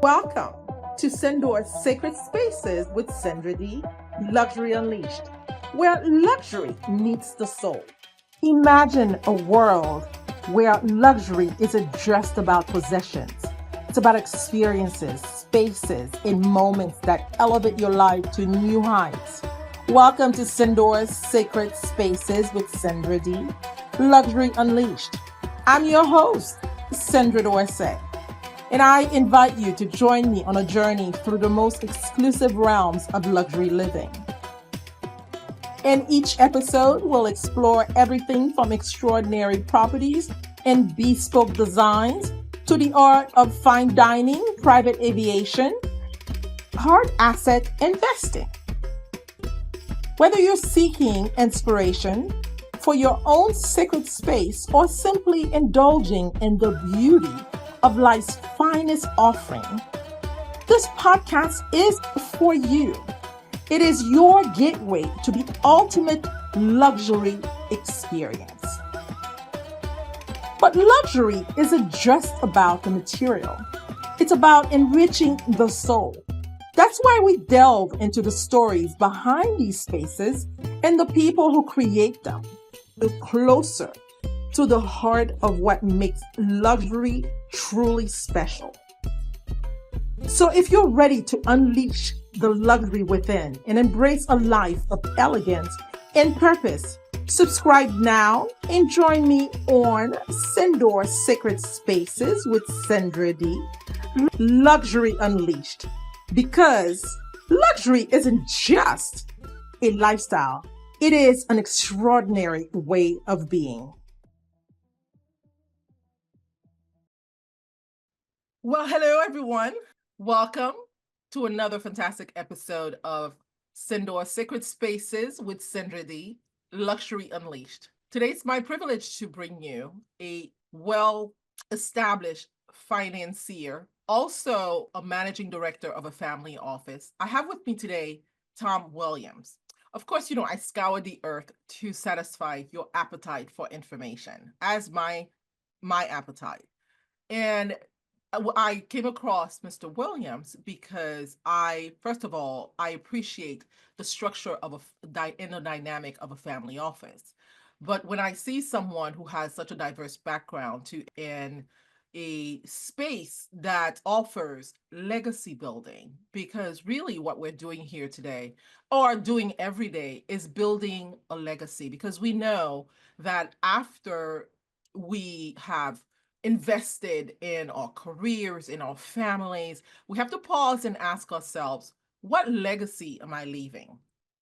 Welcome to Sendor's Sacred Spaces with Sendra D, Luxury Unleashed, where luxury meets the soul. Imagine a world where luxury isn't just about possessions. It's about experiences, spaces, and moments that elevate your life to new heights. Welcome to Sendor's Sacred Spaces with Sendra D, Luxury Unleashed. I'm your host, Sendra D, and I invite you to join me on a journey through the most exclusive realms of luxury living. In each episode, we'll explore everything from extraordinary properties and bespoke designs to the art of fine dining, private aviation, hard asset investing. Whether you're seeking inspiration for your own sacred space or simply indulging in the beauty of life's finest offering, this podcast is for you. It is your gateway to the ultimate luxury experience. But luxury isn't just about the material. It's about enriching the soul. That's why we delve into the stories behind these spaces and the people who create them. Look closer to the heart of what makes luxury truly special. So if you're ready to unleash the luxury within and embrace a life of elegance and purpose, subscribe now and join me on Sendor Sacred Spaces with Sendra D, Luxury Unleashed. Because luxury isn't just a lifestyle, it is an extraordinary way of being. Well, hello, everyone. Welcome to another fantastic episode of Sendor Sacred Spaces with Sendra D, Luxury Unleashed. Today it's my privilege to bring you a well-established financier, also a managing director of a family office. I have with me today Tom Williams. Of course, I scour the earth to satisfy your appetite for information, as my appetite. And I came across Mr. Williams because first of all, I appreciate the structure of inner dynamic of a family office. But when I see someone who has such a diverse background in a space that offers legacy building, because really what we're doing here today or doing every day is building a legacy, because we know that after we have invested in our careers, in our families, we have to pause and ask ourselves, what legacy am I leaving?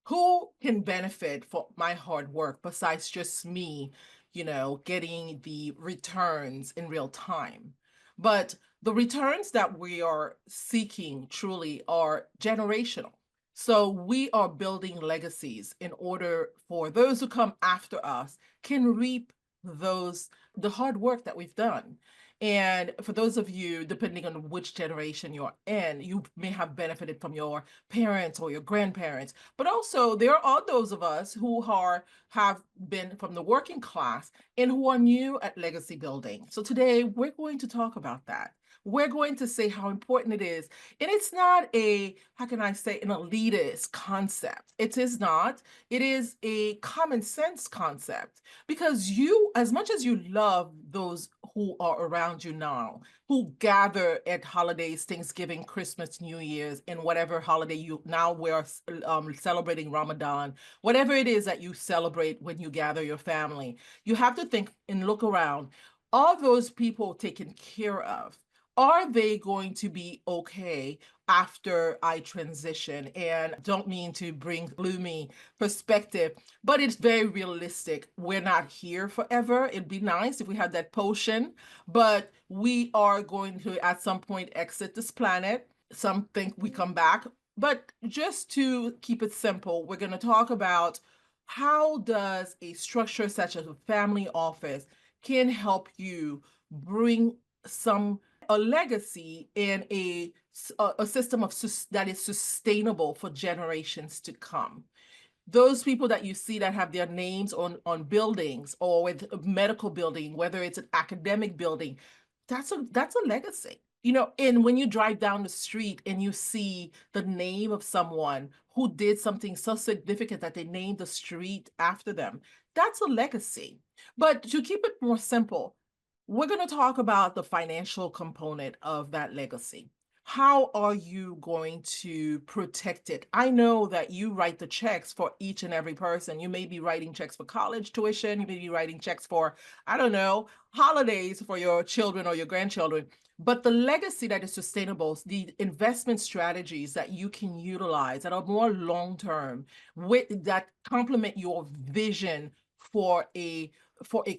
Who can benefit for my hard work besides just me, getting the returns in real time? But the returns that we are seeking truly are generational. So we are building legacies in order for those who come after us can reap the hard work that we've done. And for those of you, depending on which generation you're in, you may have benefited from your parents or your grandparents. But also there are those of us who have been from the working class and who are new at legacy building. So today we're going to talk about that. We're going to say how important it is. And it's not how can I say, an elitist concept. It is not. It is a common sense concept, because as much as you love those who are around you now, who gather at holidays, Thanksgiving, Christmas, New Year's, and whatever holiday we're celebrating Ramadan, whatever it is that you celebrate when you gather your family, you have to think and look around. Are those people taken care of? Are they going to be okay after I transition? And don't mean to bring gloomy perspective, but it's very realistic. We're not here forever. It'd be nice if we had that potion, but we are going to at some point exit this planet. Some think we come back, but just to keep it simple, we're going to talk about how does a structure such as a family office can help you bring a legacy in a system that is sustainable for generations to come. Those people that you see that have their names on buildings or with a medical building, whether it's an academic building, that's a legacy. And when you drive down the street and you see the name of someone who did something so significant that they named the street after them, that's a legacy. But to keep it more simple, we're going to talk about the financial component of that legacy. How are you going to protect it? I know that you write the checks for each and every person. You may be writing checks for college tuition. You may be writing checks for, I don't know, holidays for your children or your grandchildren. But the legacy that is sustainable, the investment strategies that you can utilize that are more long-term, that complement your vision for a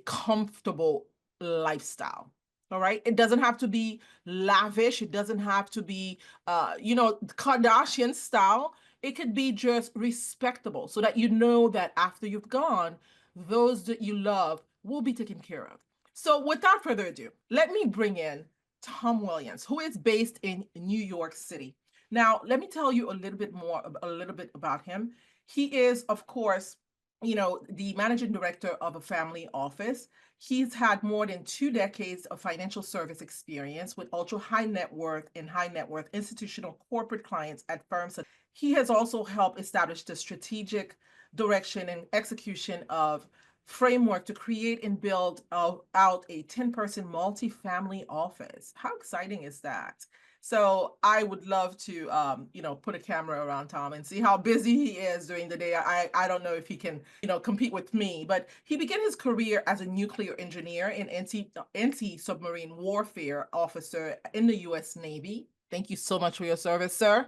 comfortable lifestyle. All right. It doesn't have to be lavish. It doesn't have to be, Kardashian style. It could be just respectable so that you know that after you've gone, those that you love will be taken care of. So without further ado, let me bring in Tom Williams, who is based in New York City. Now, let me tell you a little bit about him. He is, of course, the managing director of a family office. He's had more than 2 decades of financial service experience with ultra high net worth and high net worth institutional corporate clients at firms. He has also helped establish the strategic direction and execution of framework to create and build out a 10-person multi-family office. How exciting is that? So I would love to, put a camera around Tom and see how busy he is during the day. I don't know if he can, compete with me, but he began his career as a nuclear engineer and anti-submarine warfare officer in the U.S. Navy. Thank you so much for your service, sir.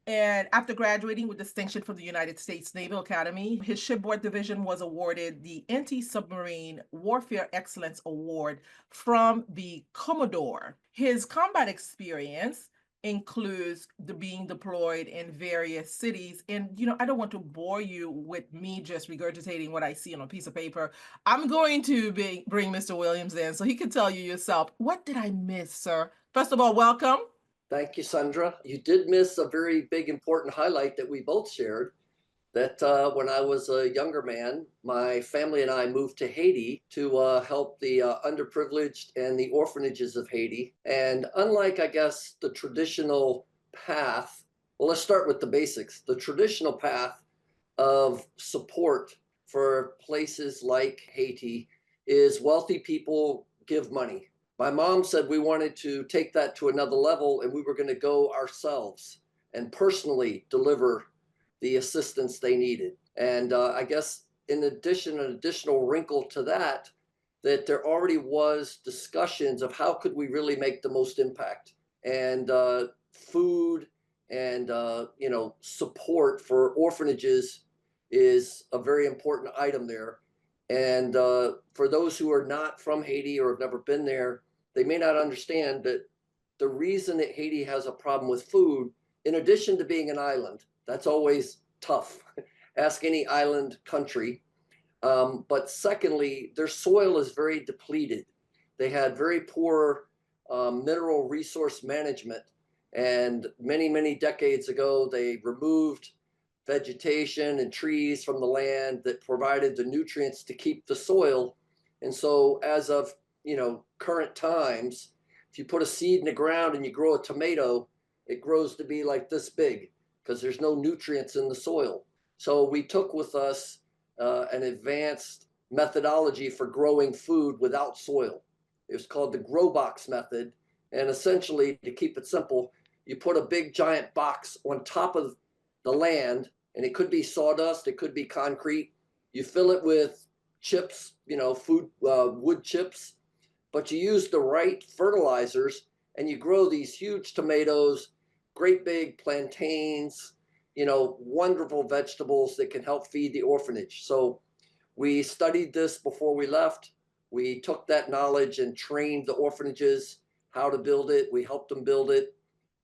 And after graduating with distinction from the United States Naval Academy, his shipboard division was awarded the Anti-Submarine Warfare Excellence Award from the Commodore. His combat experience includes being deployed in various cities. And, I don't want to bore you with me just regurgitating what I see on a piece of paper. I'm going to bring Mr. Williams in so he can tell you yourself. What did I miss, sir? First of all, welcome. Thank you, Sandra. You did miss a very big, important highlight that we both shared, that when I was a younger man, my family and I moved to Haiti to help the underprivileged and the orphanages of Haiti. And unlike, I guess, the traditional path, well, let's start with the basics. The traditional path of support for places like Haiti is wealthy people give money. My mom said we wanted to take that to another level and we were going to go ourselves and personally deliver the assistance they needed. And I guess in addition, an additional wrinkle to that, that there already was discussions of how could we really make the most impact. And food and support for orphanages is a very important item there. And for those who are not from Haiti or have never been there, they may not understand that the reason that Haiti has a problem with food, in addition to being an island, that's always tough. Ask any island country. But secondly, their soil is very depleted. They had very poor mineral resource management. And many, many decades ago, they removed vegetation and trees from the land that provided the nutrients to keep the soil. And so as of current times, if you put a seed in the ground and you grow a tomato, it grows to be like this big because there's no nutrients in the soil. So we took with us an advanced methodology for growing food without soil. It was called the grow box method. And essentially, to keep it simple, you put a big giant box on top of the land, and it could be sawdust, it could be concrete. You fill it with chips, wood chips, but you use the right fertilizers and you grow these huge tomatoes, great big plantains, wonderful vegetables that can help feed the orphanage. So we studied this before we left. We took that knowledge and trained the orphanages how to build it. We helped them build it.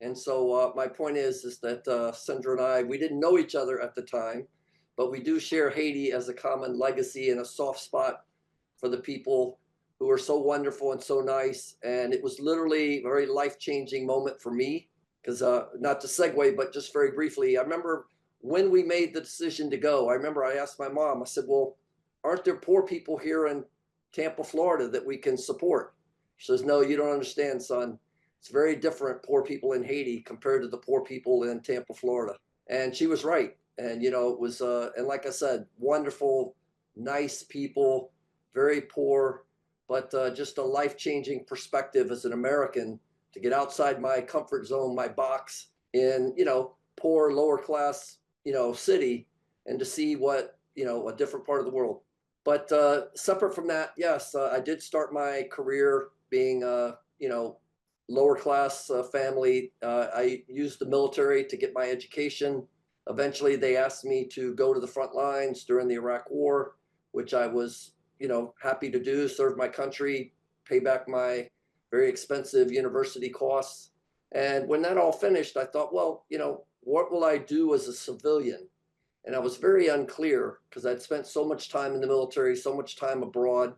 And so my point is that Sendra and I, we didn't know each other at the time, but we do share Haiti as a common legacy and a soft spot for the people who are so wonderful and so nice. And it was literally a very life-changing moment for me, because not to segue, but just very briefly, I remember when we made the decision to go, I remember I asked my mom, I said, well, aren't there poor people here in Tampa, Florida that we can support? She says, no, you don't understand, son. It's very different, poor people in Haiti compared to the poor people in Tampa, Florida. And she was right. And, it was, and like I said, wonderful, nice people, very poor, but just a life changing perspective as an American to get outside my comfort zone, my box in, poor, lower class, city, and to see what, a different part of the world. But separate from that, yes, I did start my career being, lower class family. I used the military to get my education. Eventually, they asked me to go to the front lines during the Iraq War, which I was, happy to do, serve my country, pay back my very expensive university costs. And when that all finished, I thought, well, what will I do as a civilian? And I was very unclear because I'd spent so much time in the military, so much time abroad.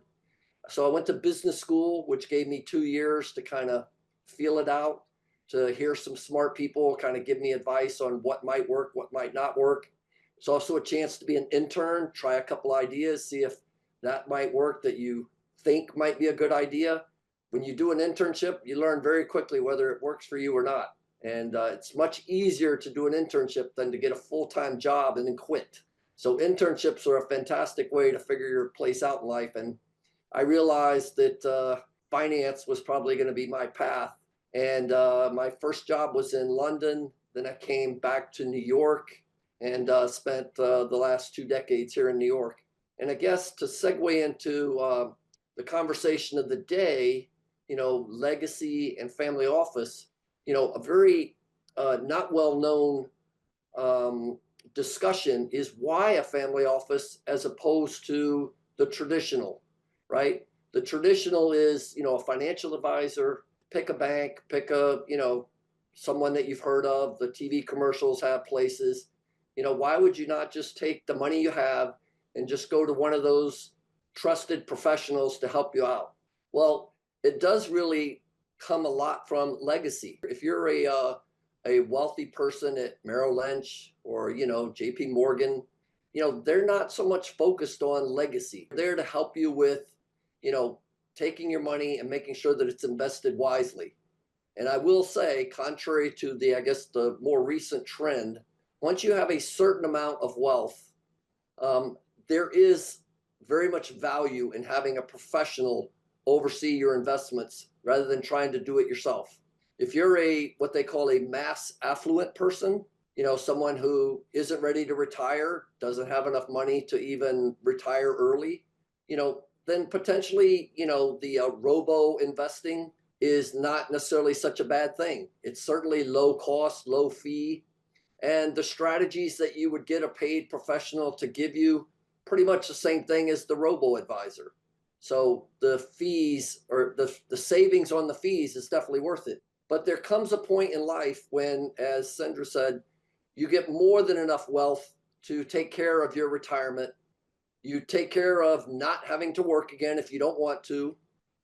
So I went to business school, which gave me 2 years to kind of feel it out, to hear some smart people kind of give me advice on what might work, what might not work. It's also a chance to be an intern, try a couple ideas, see if that might work that you think might be a good idea. When you do an internship, you learn very quickly whether it works for you or not. And it's much easier to do an internship than to get a full-time job and then quit. So internships are a fantastic way to figure your place out in life. And I realized that finance was probably going to be my path. And my first job was in London. Then I came back to New York and spent the last 2 decades here in New York. And I guess to segue into the conversation of the day, legacy and family office, a very not well known discussion is why a family office as opposed to the traditional, right? The traditional is, a financial advisor, pick a bank, pick a, someone that you've heard of. The TV commercials have places. Why would you not just take the money you have and just go to one of those trusted professionals to help you out? Well, it does really come a lot from legacy. If you're a wealthy person at Merrill Lynch or, JP Morgan, they're not so much focused on legacy. They're there to help you with, taking your money and making sure that it's invested wisely. And I will say, contrary to I guess, the more recent trend, once you have a certain amount of wealth, there is very much value in having a professional oversee your investments rather than trying to do it yourself. If you're what they call a mass affluent person, someone who isn't ready to retire, doesn't have enough money to even retire early, then potentially, the robo investing is not necessarily such a bad thing. It's certainly low cost, low fee. And the strategies that you would get a paid professional to give you pretty much the same thing as the robo advisor. So the fees or the savings on the fees is definitely worth it. But there comes a point in life when, as Sendra said, you get more than enough wealth to take care of your retirement. You take care of not having to work again if you don't want to.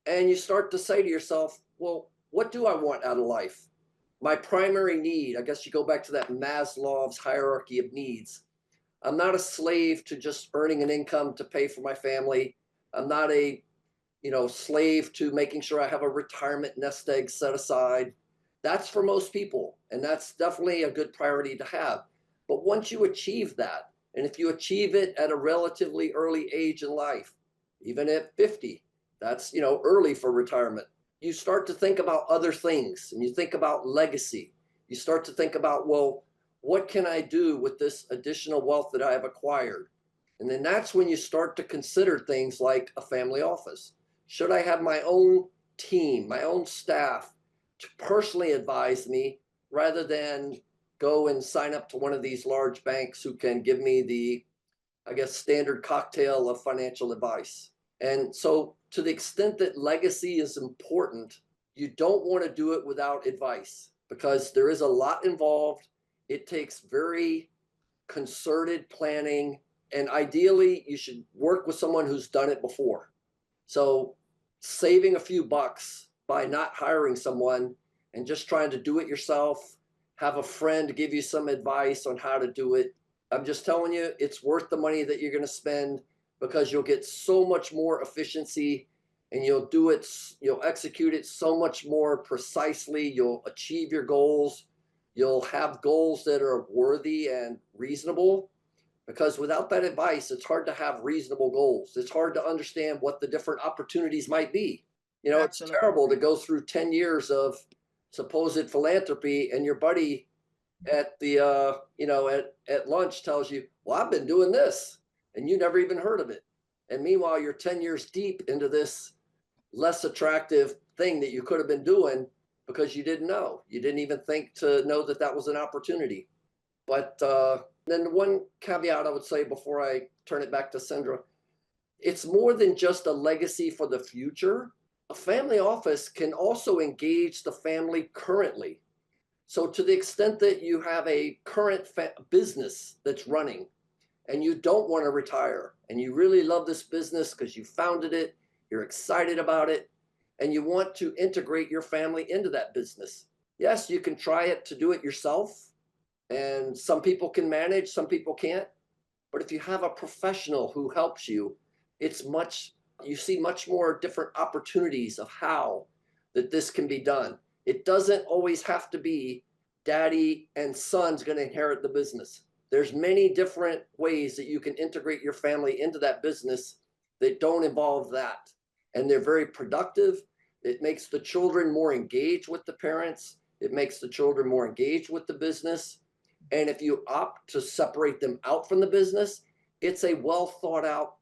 And you start to say to yourself, well, what do I want out of life? My primary need, I guess you go back to that Maslow's hierarchy of needs. I'm not a slave to just earning an income to pay for my family. I'm not a slave to making sure I have a retirement nest egg set aside. That's for most people, and that's definitely a good priority to have. But once you achieve that, and if you achieve it at a relatively early age in life, even at 50, that's early for retirement. You start to think about other things, and you think about legacy. You start to think about, well, what can I do with this additional wealth that I have acquired? And then that's when you start to consider things like a family office. Should I have my own team, my own staff to personally advise me rather than go and sign up to one of these large banks who can give me the, I guess, standard cocktail of financial advice? And so to the extent that legacy is important, you don't want to do it without advice because there is a lot involved. It takes very concerted planning, and ideally you should work with someone who's done it before. So saving a few bucks by not hiring someone and just trying to do it yourself, have a friend give you some advice on how to do it. I'm just telling you, it's worth the money that you're going to spend because you'll get so much more efficiency and you'll do it, you'll execute it so much more precisely. You'll achieve your goals. You'll have goals that are worthy and reasonable, because without that advice, it's hard to have reasonable goals. It's hard to understand what the different opportunities might be. It's Absolutely. terrible to go through 10 years of supposed philanthropy and your buddy at the at lunch tells you, well, I've been doing this, and you never even heard of it. And meanwhile, you're 10 years deep into this less attractive thing that you could have been doing because you didn't know. You didn't even think to know that that was an opportunity. But then one caveat I would say before I turn it back to Sendra, it's more than just a legacy for the future. A family office can also engage the family currently. So to the extent that you have a current business that's running and you don't want to retire and you really love this business because you founded it, you're excited about it, and you want to integrate your family into that business. Yes, you can try it to do it yourself, and some people can manage, some people can't. But if you have a professional who helps you, it's much, you see much more different opportunities of how that this can be done. It doesn't always have to be daddy and son's going to inherit the business. There's many different ways that you can integrate your family into that business that don't involve that. And they're very productive. It makes the children more engaged with the parents. It makes the children more engaged with the business. And if you opt to separate them out from the business, it's a well thought out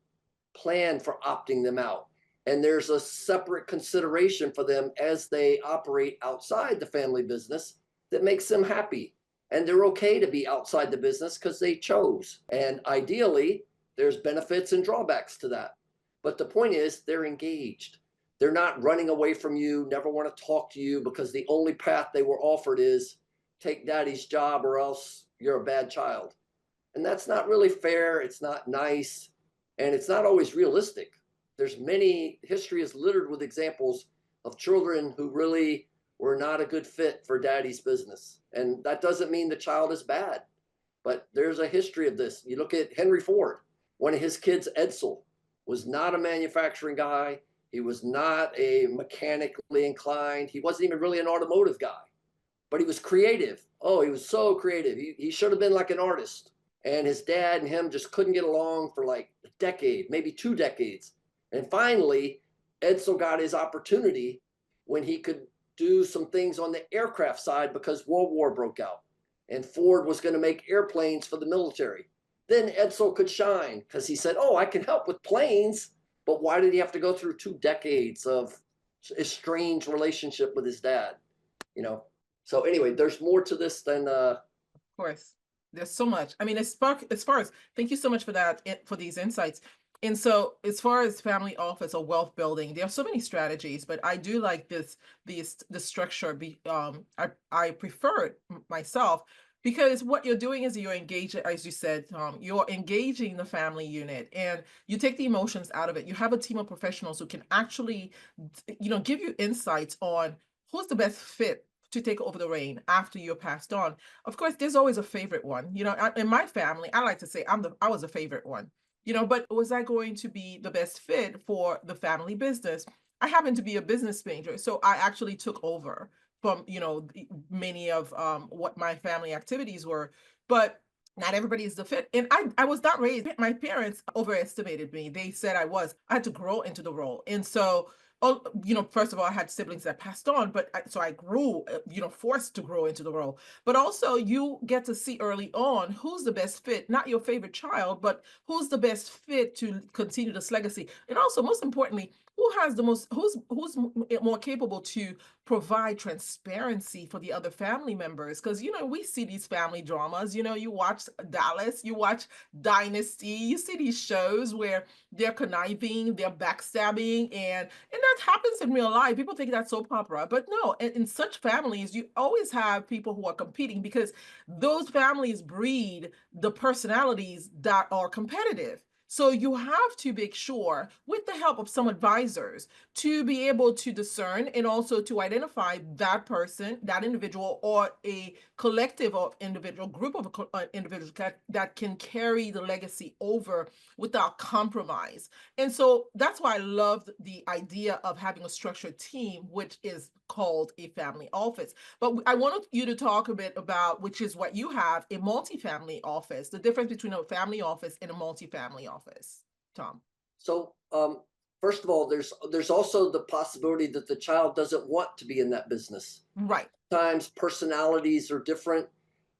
plan for opting them out. And there's a separate consideration for them as they operate outside the family business that makes them happy. And they're okay to be outside the business because they chose. And ideally, there's benefits and drawbacks to that. But the point is, they're engaged. They're not running away from you, never want to talk to you because the only path they were offered is take daddy's job or else you're a bad child. And that's not really fair. It's not nice. And it's not always realistic. There's many, history is littered with examples of children who really were not a good fit for daddy's business. And that doesn't mean the child is bad, but there's a history of this. You look at Henry Ford, one of his kids, Edsel, was not a manufacturing guy. He was not a mechanically inclined. He wasn't even really an automotive guy, but he was creative. Oh, he was so creative. He should have been like an artist. And his dad and him just couldn't get along for like a decade, maybe 2 decades. And finally, Edsel got his opportunity when he could do some things on the aircraft side because World War broke out. And Ford was going to make airplanes for the military. Then Edsel could shine because he said, oh, I can help with planes. But why did he have to go through 2 decades of estranged relationship with his dad? You know, so anyway, there's more to this than Of course. There's so much. I mean, as far as thank you so much for that, for these insights. And so as far as family office or wealth building, there are so many strategies, but I do like the structure. I prefer it myself because what you're doing is you're engaging, as you said, you're engaging the family unit and you take the emotions out of it. You have a team of professionals who can actually, give you insights on who's the best fit to take over the reign after you're passed on. Of course, there's always a favorite one. In my family, I like to say I was a favorite one. But was I going to be the best fit for the family business? I happen to be a business major, so I actually took over from many of what my family activities were, but not everybody is the fit. And I was not raised. My parents overestimated me. They said I had to grow into the role. And so, oh, first of all, I had siblings that passed on, but so I grew, forced to grow into the role. But also, you get to see early on who's the best fit, not your favorite child, but who's the best fit to continue this legacy. And also, most importantly, who's more capable to provide transparency for the other family members, because we see these family dramas. You watch Dallas, you watch Dynasty, you see these shows where they're conniving, they're backstabbing, and that happens in real life. People think that's soap opera, but no, in such families you always have people who are competing because those families breed the personalities that are competitive. So you have to make sure, with the help of some advisors, to be able to discern and also to identify that person, that individual, or a collective of individual group of individuals that can carry the legacy over without compromise. And so that's why I loved the idea of having a structured team, which is called a family office. But I wanted you to talk a bit about, which is what you have, a multifamily office, the difference between a family office and a multifamily office, Tom. So, first of all, there's also the possibility that the child doesn't want to be in that business. Right. Sometimes personalities are different,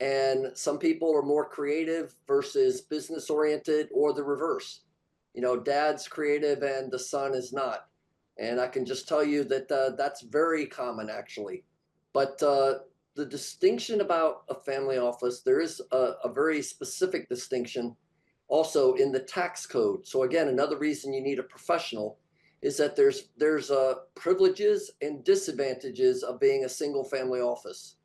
and some people are more creative versus business oriented, or the reverse. Dad's creative and the son is not. And I can just tell you that that's very common, actually. But the distinction about a family office, there is a very specific distinction also in the tax code. So again, another reason you need a professional is that there's privileges and disadvantages of being a single family office.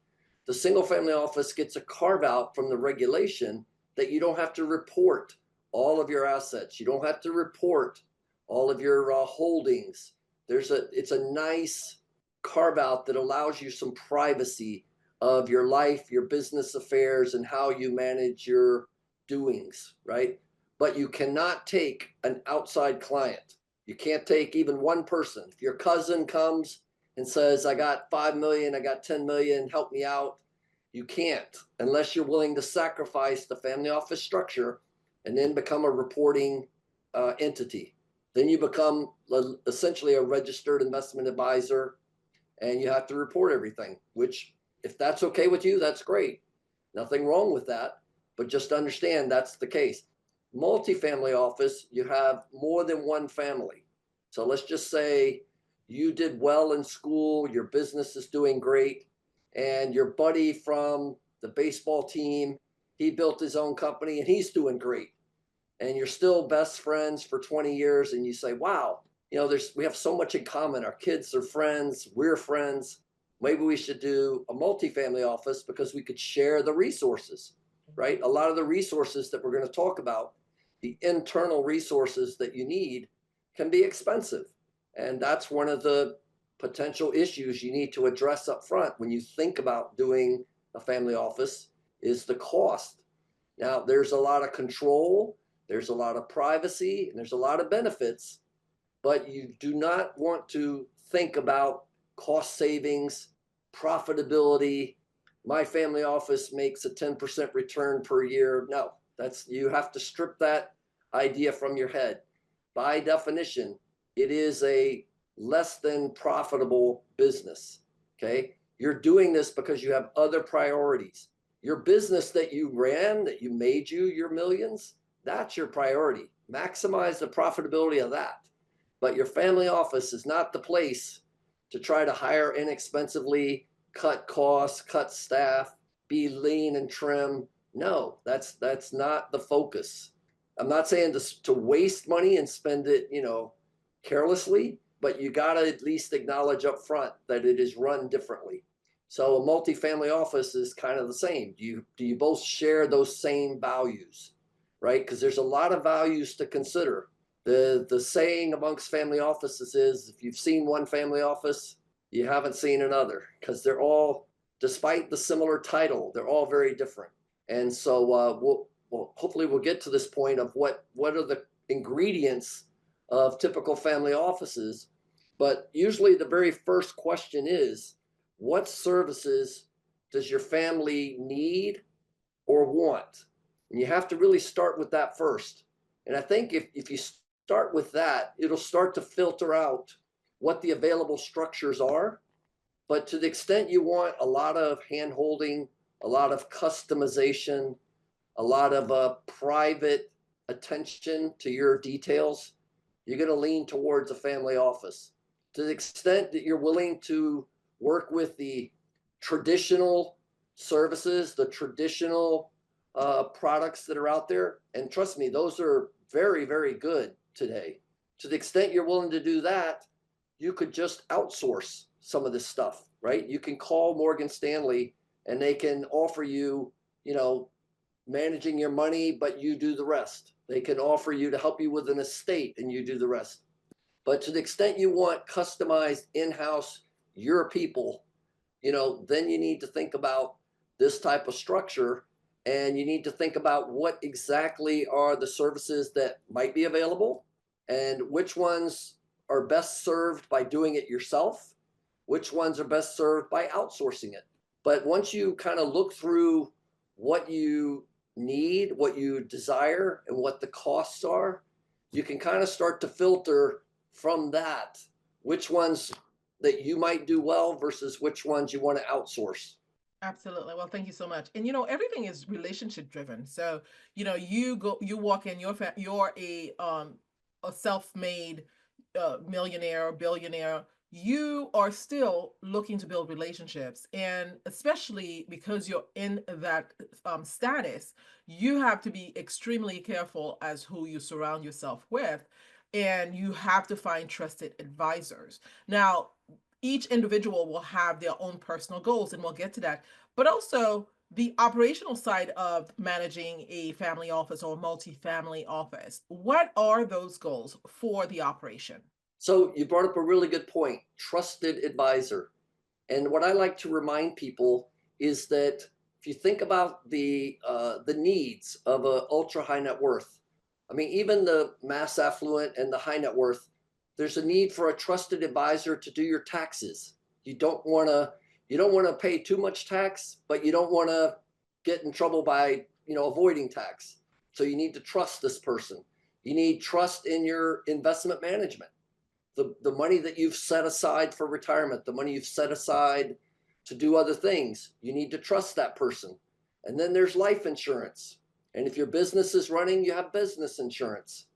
The single family office gets a carve out from the regulation that you don't have to report all of your assets. You don't have to report all of your holdings. It's a nice carve out that allows you some privacy of your life, your business affairs, and how you manage your doings, right? But you cannot take an outside client. You can't take even one person. If your cousin comes and says, I got 5 million, I got 10 million, help me out, you can't unless you're willing to sacrifice the family office structure and then become a reporting entity. Then you become essentially a registered investment advisor, and you have to report everything, which, if that's okay with you, that's great. Nothing wrong with that, but just understand that's the case. Multifamily office, you have more than one family. So let's just say you did well in school, your business is doing great, and your buddy from the baseball team, he built his own company and he's doing great. And you're still best friends for 20 years, and you say, wow, we have so much in common. Our kids are friends, we're friends. Maybe we should do a multifamily office because we could share the resources, right? A lot of the resources that we're going to talk about, the internal resources that you need, can be expensive. And that's one of the potential issues you need to address up front when you think about doing a family office is the cost. Now, there's a lot of control, there's a lot of privacy, and there's a lot of benefits, but you do not want to think about cost savings, profitability. My family office makes a 10% return per year. No, you have to strip that idea from your head. By definition, it is a less than profitable business. Okay. You're doing this because you have other priorities. Your business that you ran, that you made your millions, that's your priority. Maximize the profitability of that. But your family office is not the place to try to hire inexpensively, cut costs, cut staff, be lean and trim. No, that's not the focus. I'm not saying to waste money and spend it, carelessly, but you got to at least acknowledge up front that it is run differently. So a multifamily office is kind of the same. Do you both share those same values, right? Because there's a lot of values to consider. The saying amongst family offices is, if you've seen one family office, you haven't seen another, because they're all, despite the similar title, they're all very different. And so hopefully we'll get to this point of what are the ingredients of typical family offices. But usually the very first question is, what services does your family need or want? And you have to really start with that first. And I think if you start with that, it'll start to filter out what the available structures are. But to the extent you want a lot of hand holding, a lot of customization, a lot of private attention to your details, you're going to lean towards a family office. To the extent that you're willing to work with the traditional services, the traditional products that are out there, and trust me, those are very, very good today. To the extent you're willing to do that, you could just outsource some of this stuff, right? You can call Morgan Stanley and they can offer you, managing your money, but you do the rest. They can offer you to help you with an estate and you do the rest. But to the extent you want customized in-house, your people, then you need to think about this type of structure, and you need to think about what exactly are the services that might be available and which ones are best served by doing it yourself, which ones are best served by outsourcing it. But once you kind of look through what you need, what you desire, and what the costs are, you can kind of start to filter from that which ones that you might do well versus which ones you want to outsource. Absolutely. Well, thank you so much. And everything is relationship driven. So, you walk in, you're a self-made millionaire or billionaire. You are still looking to build relationships, and especially because you're in that status, you have to be extremely careful as who you surround yourself with, and you have to find trusted advisors. Now, each individual will have their own personal goals, and we'll get to that. But also, the operational side of managing a family office or a multi-family office. What are those goals for the operation? So you brought up a really good point, trusted advisor. And what I like to remind people is that if you think about the needs of a ultra high net worth, I mean, even the mass affluent and the high net worth, there's a need for a trusted advisor to do your taxes. You don't want to pay too much tax, but you don't want to get in trouble by avoiding tax. So you need to trust this person. You need trust in your investment management, the money that you've set aside for retirement, the money you've set aside to do other things. You need to trust that person. And then there's life insurance. And if your business is running, you have business insurance.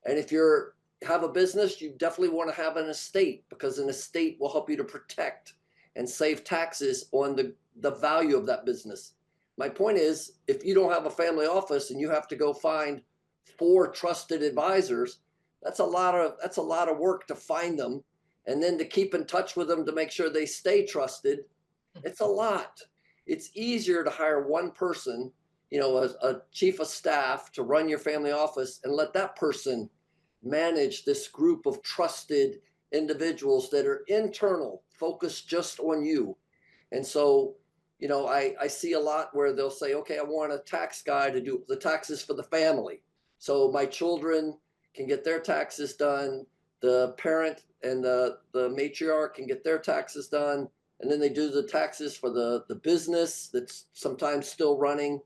And if you're have a business, you definitely want to have an estate, because an estate will help you to protect and save taxes on the value of that business. My point is, if you don't have a family office and you have to go find 4 trusted advisors, that's a lot of work to find them, and then to keep in touch with them to make sure they stay trusted. It's a lot. It's easier to hire one person, a chief of staff, to run your family office and let that person manage this group of trusted individuals that are internal, focused just on you. And so, I see a lot where they'll say, okay, I want a tax guy to do the taxes for the family. So my children can get their taxes done. The parent and the matriarch can get their taxes done. And then they do the taxes for the business that's sometimes still running.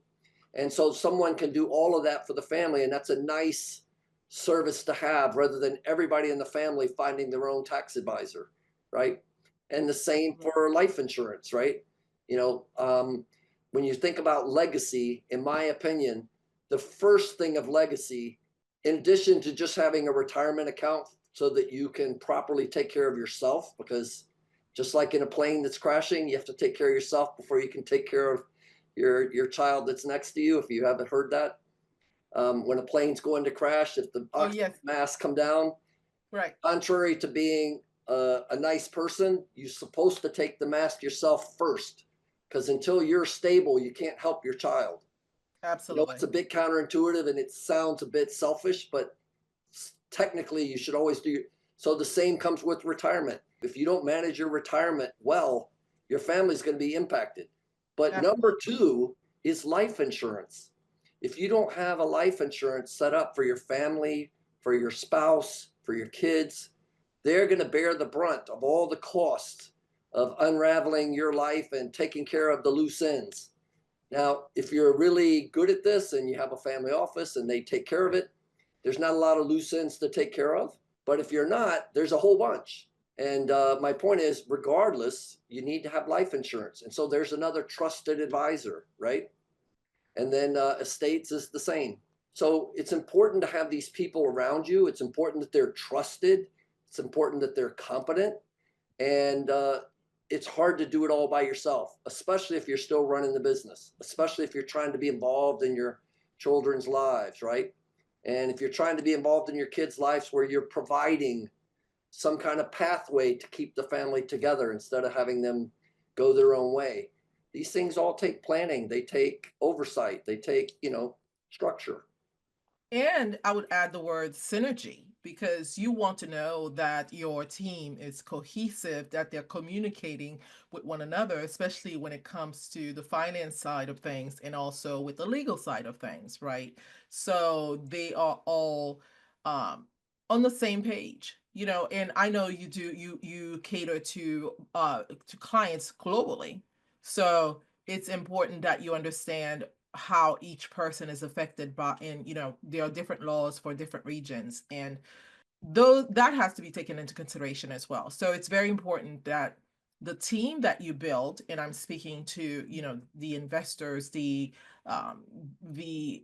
And so someone can do all of that for the family. And that's a nice service to have, rather than everybody in the family finding their own tax advisor, right? And the same for life insurance, right? When you think about legacy, in my opinion, the first thing of legacy, in addition to just having a retirement account so that you can properly take care of yourself, because just like in a plane that's crashing, you have to take care of yourself before you can take care of your child that's next to you. If you haven't heard that, when a plane's going to crash, if the Oh, oxygen yes. masks come down, Right. contrary to being a nice person, you're supposed to take the mask yourself first, because until you're stable, you can't help your child. It's Absolutely. a bit counterintuitive and it sounds a bit selfish, but technically you should always do. So the same comes with retirement. If you don't manage your retirement well, your family's going to be impacted. But number Absolutely. 2 is life insurance. If you don't have a life insurance set up for your family, for your spouse, for your kids, they're going to bear the brunt of all the costs of unraveling your life and taking care of the loose ends. Now, if you're really good at this and you have a family office and they take care of it, there's not a lot of loose ends to take care of. But if you're not, there's a whole bunch. And my point is, regardless, you need to have life insurance. And so there's another trusted advisor, right? And then estates is the same. So it's important to have these people around you. It's important that they're trusted. It's important that they're competent. And it's hard to do it all by yourself, especially if you're still running the business, especially if you're trying to be involved in your children's lives, right? And if you're trying to be involved in your kids' lives where you're providing some kind of pathway to keep the family together instead of having them go their own way. These things all take planning, they take oversight, they take, structure. And I would add the word synergy because you want to know that your team is cohesive, that they're communicating with one another, especially when it comes to the finance side of things and also with the legal side of things, right? So they are all um, on the same page, and I know you cater to clients globally. So it's important that you understand how each person is affected by, and there are different laws for different regions, and though that has to be taken into consideration as well. So it's very important that the team that you build, and I'm speaking to the investors, um, the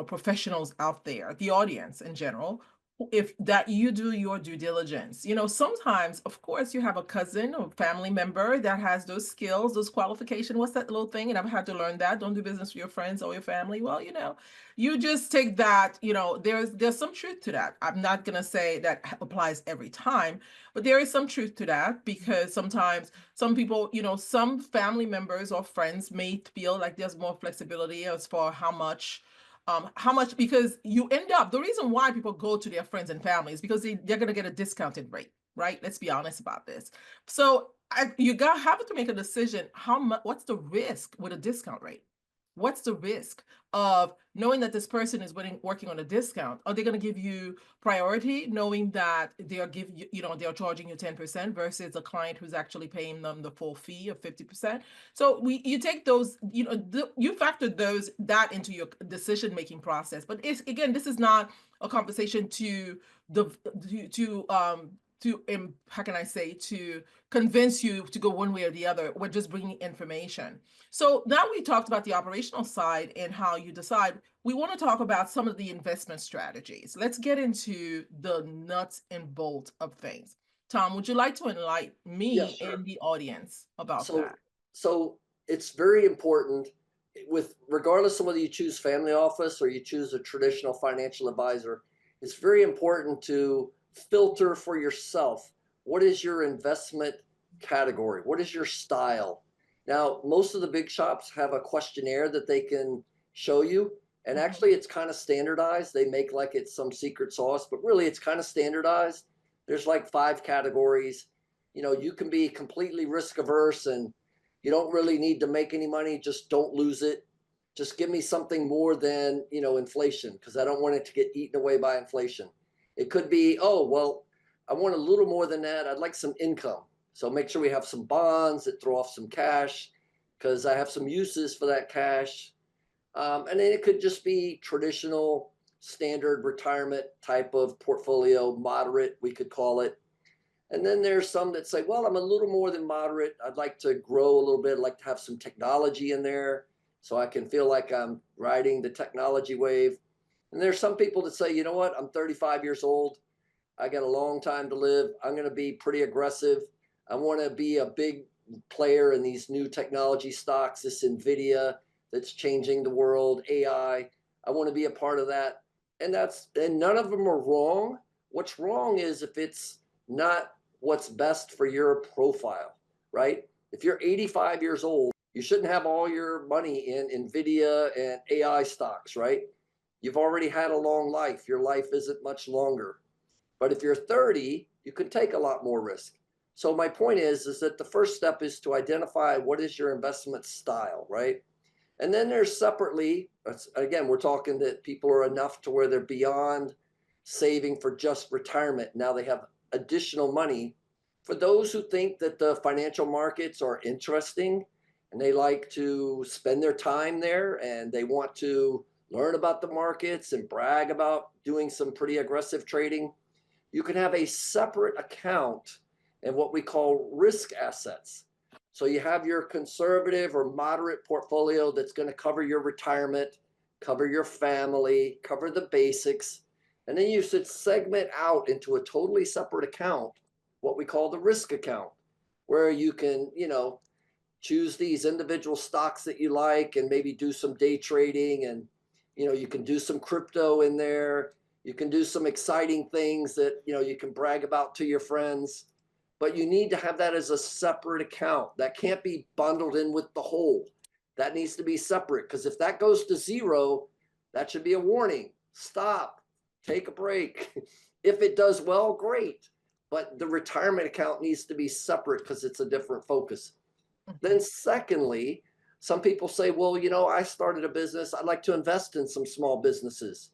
professionals out there, the audience in general, if that you do your due diligence. Sometimes, of course, you have a cousin or family member that has those skills, those qualifications. What's that little thing? And I've had to learn that. Don't do business with your friends or your family. Well, you just take that. There's some truth to that. I'm not gonna say that applies every time, but there is some truth to that, because sometimes some people, some family members or friends may feel like there's more flexibility as far how much, because you end up, the reason why people go to their friends and family is because they're going to get a discounted rate, right? Let's be honest about this. So have to make a decision. What's the risk with a discount rate? What's the risk of knowing that this person is working on a discount? Are they going to give you priority, knowing that they're charging you 10% versus a client who's actually paying them the full fee of 50%? So you take those, you factor that into your decision making process. But again, this is not a conversation the how can I say, to convince you to go one way or the other. We're just bringing information. So now we talked about the operational side and how you decide. We want to talk about some of the investment strategies. Let's get into the nuts and bolts of things. Tom, would you like to enlighten Yeah, me sure. and the audience about So, that? so it's very important, with regardless of whether you choose family office or you choose a traditional financial advisor, it's very important to filter for yourself. What is your investment category? What is your style? Now, most of the big shops have a questionnaire that they can show you. And Mhm. actually, it's kind of standardized. They make like it's some secret sauce, but really, it's kind of standardized. There's like 5 categories. You can be completely risk averse and you don't really need to make any money. Just don't lose it. Just give me something more than, inflation, because I don't want it to get eaten away by inflation. It could be, oh, well, I want a little more than that. I'd like some income. So make sure we have some bonds that throw off some cash, because I have some uses for that cash. And then it could just be traditional standard retirement type of portfolio, moderate, we could call it. And then there's some that say, well, I'm a little more than moderate. I'd like to grow a little bit. I'd like to have some technology in there so I can feel like I'm riding the technology wave. And there's some people that say, you know what, I'm 35 years old. I got a long time to live. I'm going to be pretty aggressive. I want to be a big player in these new technology stocks, this NVIDIA that's changing the world, AI. I want to be a part of that. And none of them are wrong. What's wrong is if it's not what's best for your profile, right? If you're 85 years old, you shouldn't have all your money in NVIDIA and AI stocks, right? You've already had a long life. Your life isn't much longer. But if you're 30, you can take a lot more risk. So my point is that the first step is to identify what is your investment style, right? And then there's separately, again, we're talking that people are enough to where they're beyond saving for just retirement. Now they have additional money. For those who think that the financial markets are interesting and they like to spend their time there and they want to learn about the markets and brag about doing some pretty aggressive trading, you can have a separate account in what we call risk assets. So you have your conservative or moderate portfolio that's going to cover your retirement, cover your family, cover the basics. And then you should segment out into a totally separate account, what we call the risk account, where you can, choose these individual stocks that you like and maybe do some day trading, and you can do some crypto in there. You can do some exciting things that you can brag about to your friends, but you need to have that as a separate account. That can't be bundled in with the whole. That needs to be separate, because if that goes to zero, that should be a warning. stop, take a break. If it does well, great. But the retirement account needs to be separate because it's a different focus. Then, secondly, some people say, well, I started a business. I'd like to invest in some small businesses.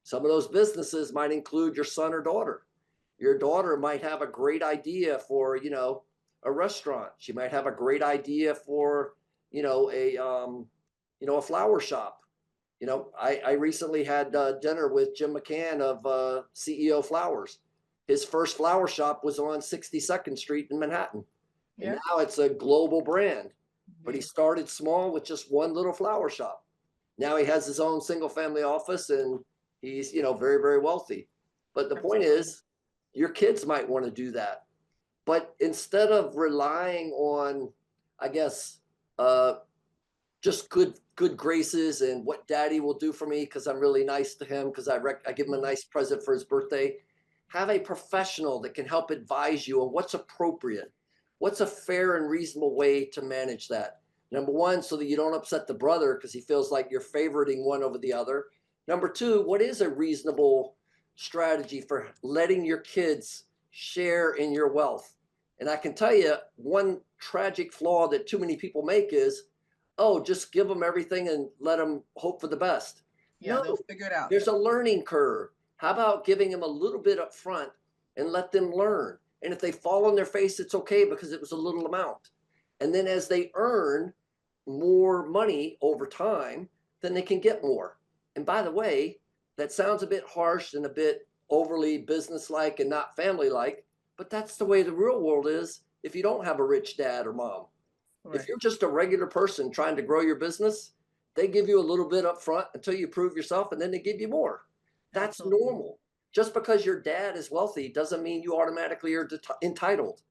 Some of those businesses might include your son or daughter. Your daughter might have a great idea for, a restaurant. She might have a great idea for, a flower shop. I recently had dinner with Jim McCann of CEO Flowers. His first flower shop was on 62nd Street in Manhattan. And now it's a global brand. But he started small with just one little flower shop. Now he has his own single family office and he's, very, very wealthy. But the point is, your kids might want to do that. But instead of relying on, I guess, just good graces and what daddy will do for me because I'm really nice to him because I give him a nice present for his birthday, have a professional that can help advise you on what's appropriate. What's a fair and reasonable way to manage that? Number one, so that you don't upset the brother because he feels like you're favoriting one over the other. Number two, what is a reasonable strategy for letting your kids share in your wealth? And I can tell you one tragic flaw that too many people make is, oh, just give them everything and let them hope for the best. Yeah, no, they'll figure it out. There's a learning curve. How about giving them a little bit up front and let them learn? And if they fall on their face, it's okay because it was a little amount. And then as they earn more money over time, then they can get more. And by the way, that sounds a bit harsh and a bit overly business-like and not family-like, but that's the way the real world is if you don't have a rich dad or mom. Right. If you're just a regular person trying to grow your business, they give you a little bit up front until you prove yourself, and then they give you more. That's Absolutely. Normal. Just because your dad is wealthy doesn't mean you automatically are entitled.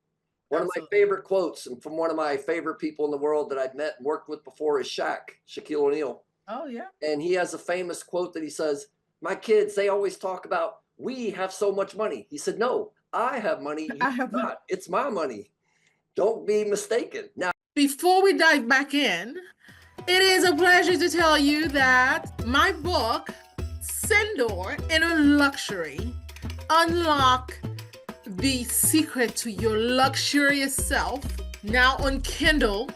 One Absolutely. Of my favorite quotes, and from one of my favorite people in the world that I've met and worked with before, is Shaquille O'Neal. Oh, yeah. And he has a famous quote that he says, my kids, they always talk about, we have so much money. He said, no, I have money. I have not. It's my money. Don't be mistaken. Now, before we dive back in, it is a pleasure to tell you that my book, Sendra in Luxury, Unlock the Secret to Your Luxurious Self, now on Kindle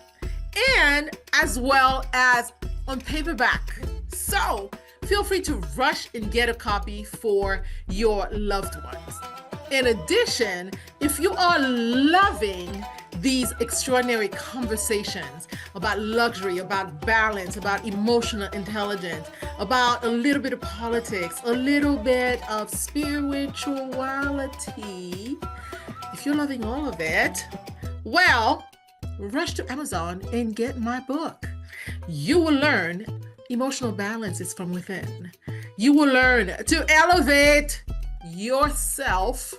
and as well as on paperback. So feel free to rush and get a copy for your loved ones. In addition, if you are loving these extraordinary conversations about luxury, about balance, about emotional intelligence, about a little bit of politics, a little bit of spirituality, if you're loving all of it, well, rush to Amazon and get my book. You will learn emotional balance is from within. You will learn to elevate yourself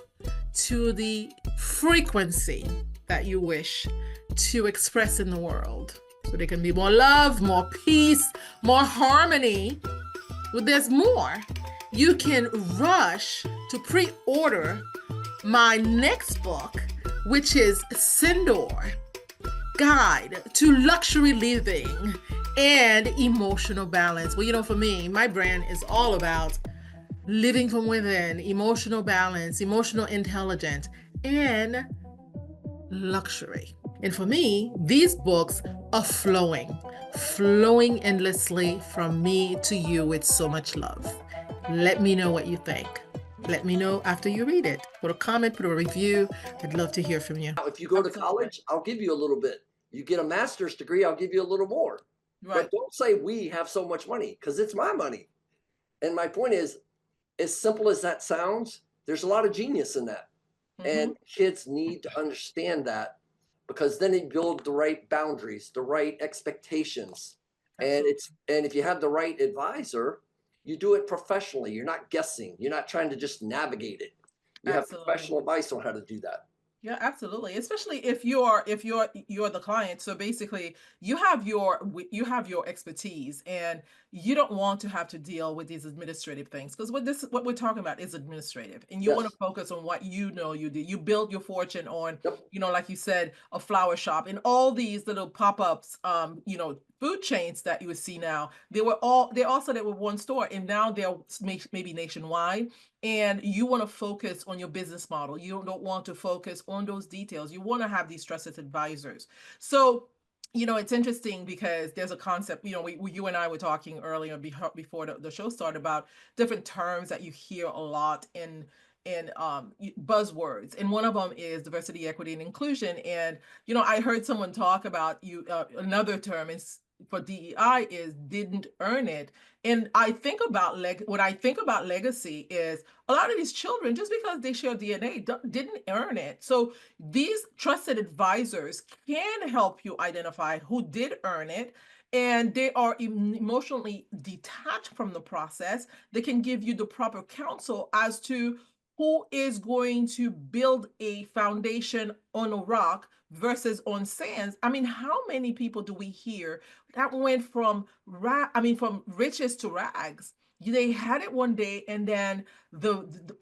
to the frequency that you wish to express in the world. So there can be more love, more peace, more harmony. But there's more. You can rush to pre-order my next book, which is Sendra, Guide to Luxury Living and Emotional Balance. Well, for me, my brand is all about living from within, emotional balance, emotional intelligence, and luxury. And for me, these books are flowing endlessly from me to you with so much love. Let me know what you think. Let me know after you read it. Put a comment, put a review. I'd love to hear from you. Now, if you go to college, I'll give you a little bit. You get a master's degree, I'll give you a little more. Right. But don't say we have so much money, because it's my money. And my point is, as simple as that sounds, there's a lot of genius in that. Mm-hmm. And kids need to understand that, because then they build the right boundaries, the right expectations. Absolutely. And if you have the right advisor, you do it professionally. You're not guessing. You're not trying to just navigate it. You Absolutely. Have professional advice on how to do that. Yeah, absolutely. Especially if you're the client. So basically you have your expertise, and you don't want to have to deal with these administrative things, because what we're talking about is administrative, and you want to Yes. focus on what you know you did. You built your fortune on, Yep. like you said, a flower shop and all these little pop-ups, food chains that you would see now. They also that were one store, and now they're maybe nationwide. And you want to focus on your business model. You don't want to focus on those details. You want to have these trusted advisors. So it's interesting because there's a concept, you and I were talking earlier before the show started about different terms that you hear a lot in buzzwords. And one of them is diversity, equity, and inclusion. And, I heard someone talk about another term is for DEI is didn't earn it. And I think about what I think about legacy is a lot of these children, just because they share DNA, didn't earn it. So these trusted advisors can help you identify who did earn it, and they are emotionally detached from the process. They can give you the proper counsel as to who is going to build a foundation on a rock versus on sands. I mean, how many people do we hear that went from from riches to rags? They had it one day, and then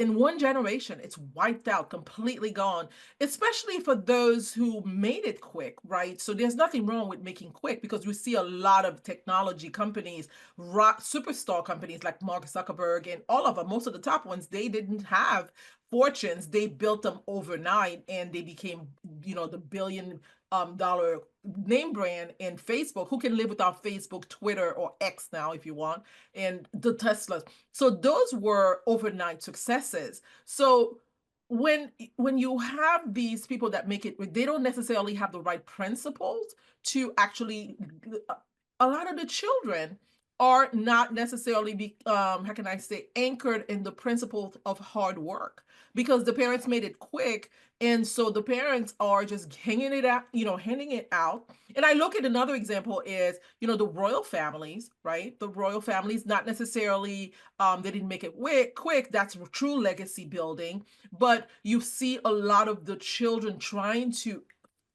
in one generation it's wiped out, completely gone, especially for those who made it quick, right? So there's nothing wrong with making quick, because we see a lot of technology companies, rock superstar companies like Mark Zuckerberg and all of them, most of the top ones, they didn't have fortunes. They built them overnight, and they became the billion dollar name brand in Facebook. Who can live without Facebook, Twitter, or X now if you want, and the Teslas? So those were overnight successes. So when you have these people that make it, they don't necessarily have the right principles to actually. A lot of the children are not necessarily how can I say, anchored in the principles of hard work, because the parents made it quick, and so the parents are just handing it out. And I look at another example is, the royal families, right? The royal families, not necessarily, they didn't make it quick. That's true legacy building. But you see a lot of the children trying to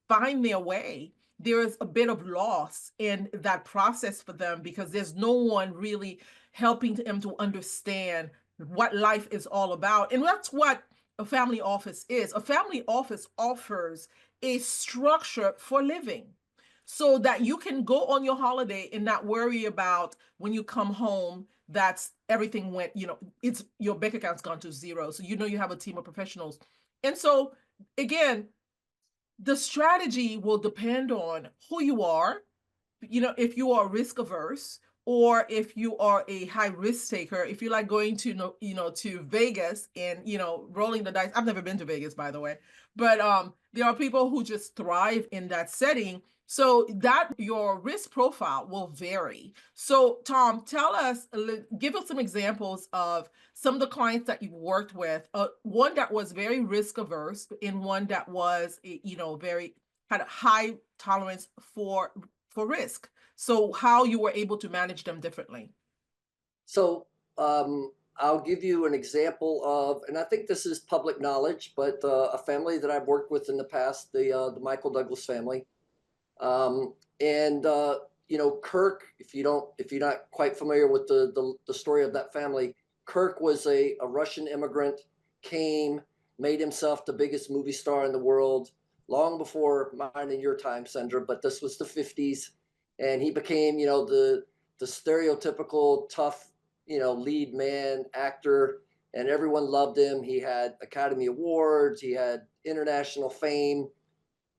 find their way. There is a bit of loss in that process for them, because there's no one really helping them to understand what life is all about. And that's what a family office is. A family office offers a structure for living, so that you can go on your holiday and not worry about when you come home that's everything went, it's your bank account's gone to zero. So you have a team of professionals. And so again, the strategy will depend on who you are. If you are risk averse, or if you are a high risk taker, if you like going to to Vegas and rolling the dice. I've never been to Vegas, by the way, but there are people who just thrive in that setting, so that your risk profile will vary. So Tom, give us some examples of some of the clients that you've worked with, one that was very risk averse and one that was very had a high tolerance for risk. So how you were able to manage them differently? So I'll give you an example of, and I think this is public knowledge, but a family that I've worked with in the past, the Michael Douglas family. And Kirk, if you're not quite familiar with the story of that family, Kirk was a Russian immigrant, came, made himself the biggest movie star in the world long before mine and your time, Sendra. But this was the 50s, and he became, the stereotypical tough, lead man actor, and everyone loved him. He had Academy Awards, he had international fame,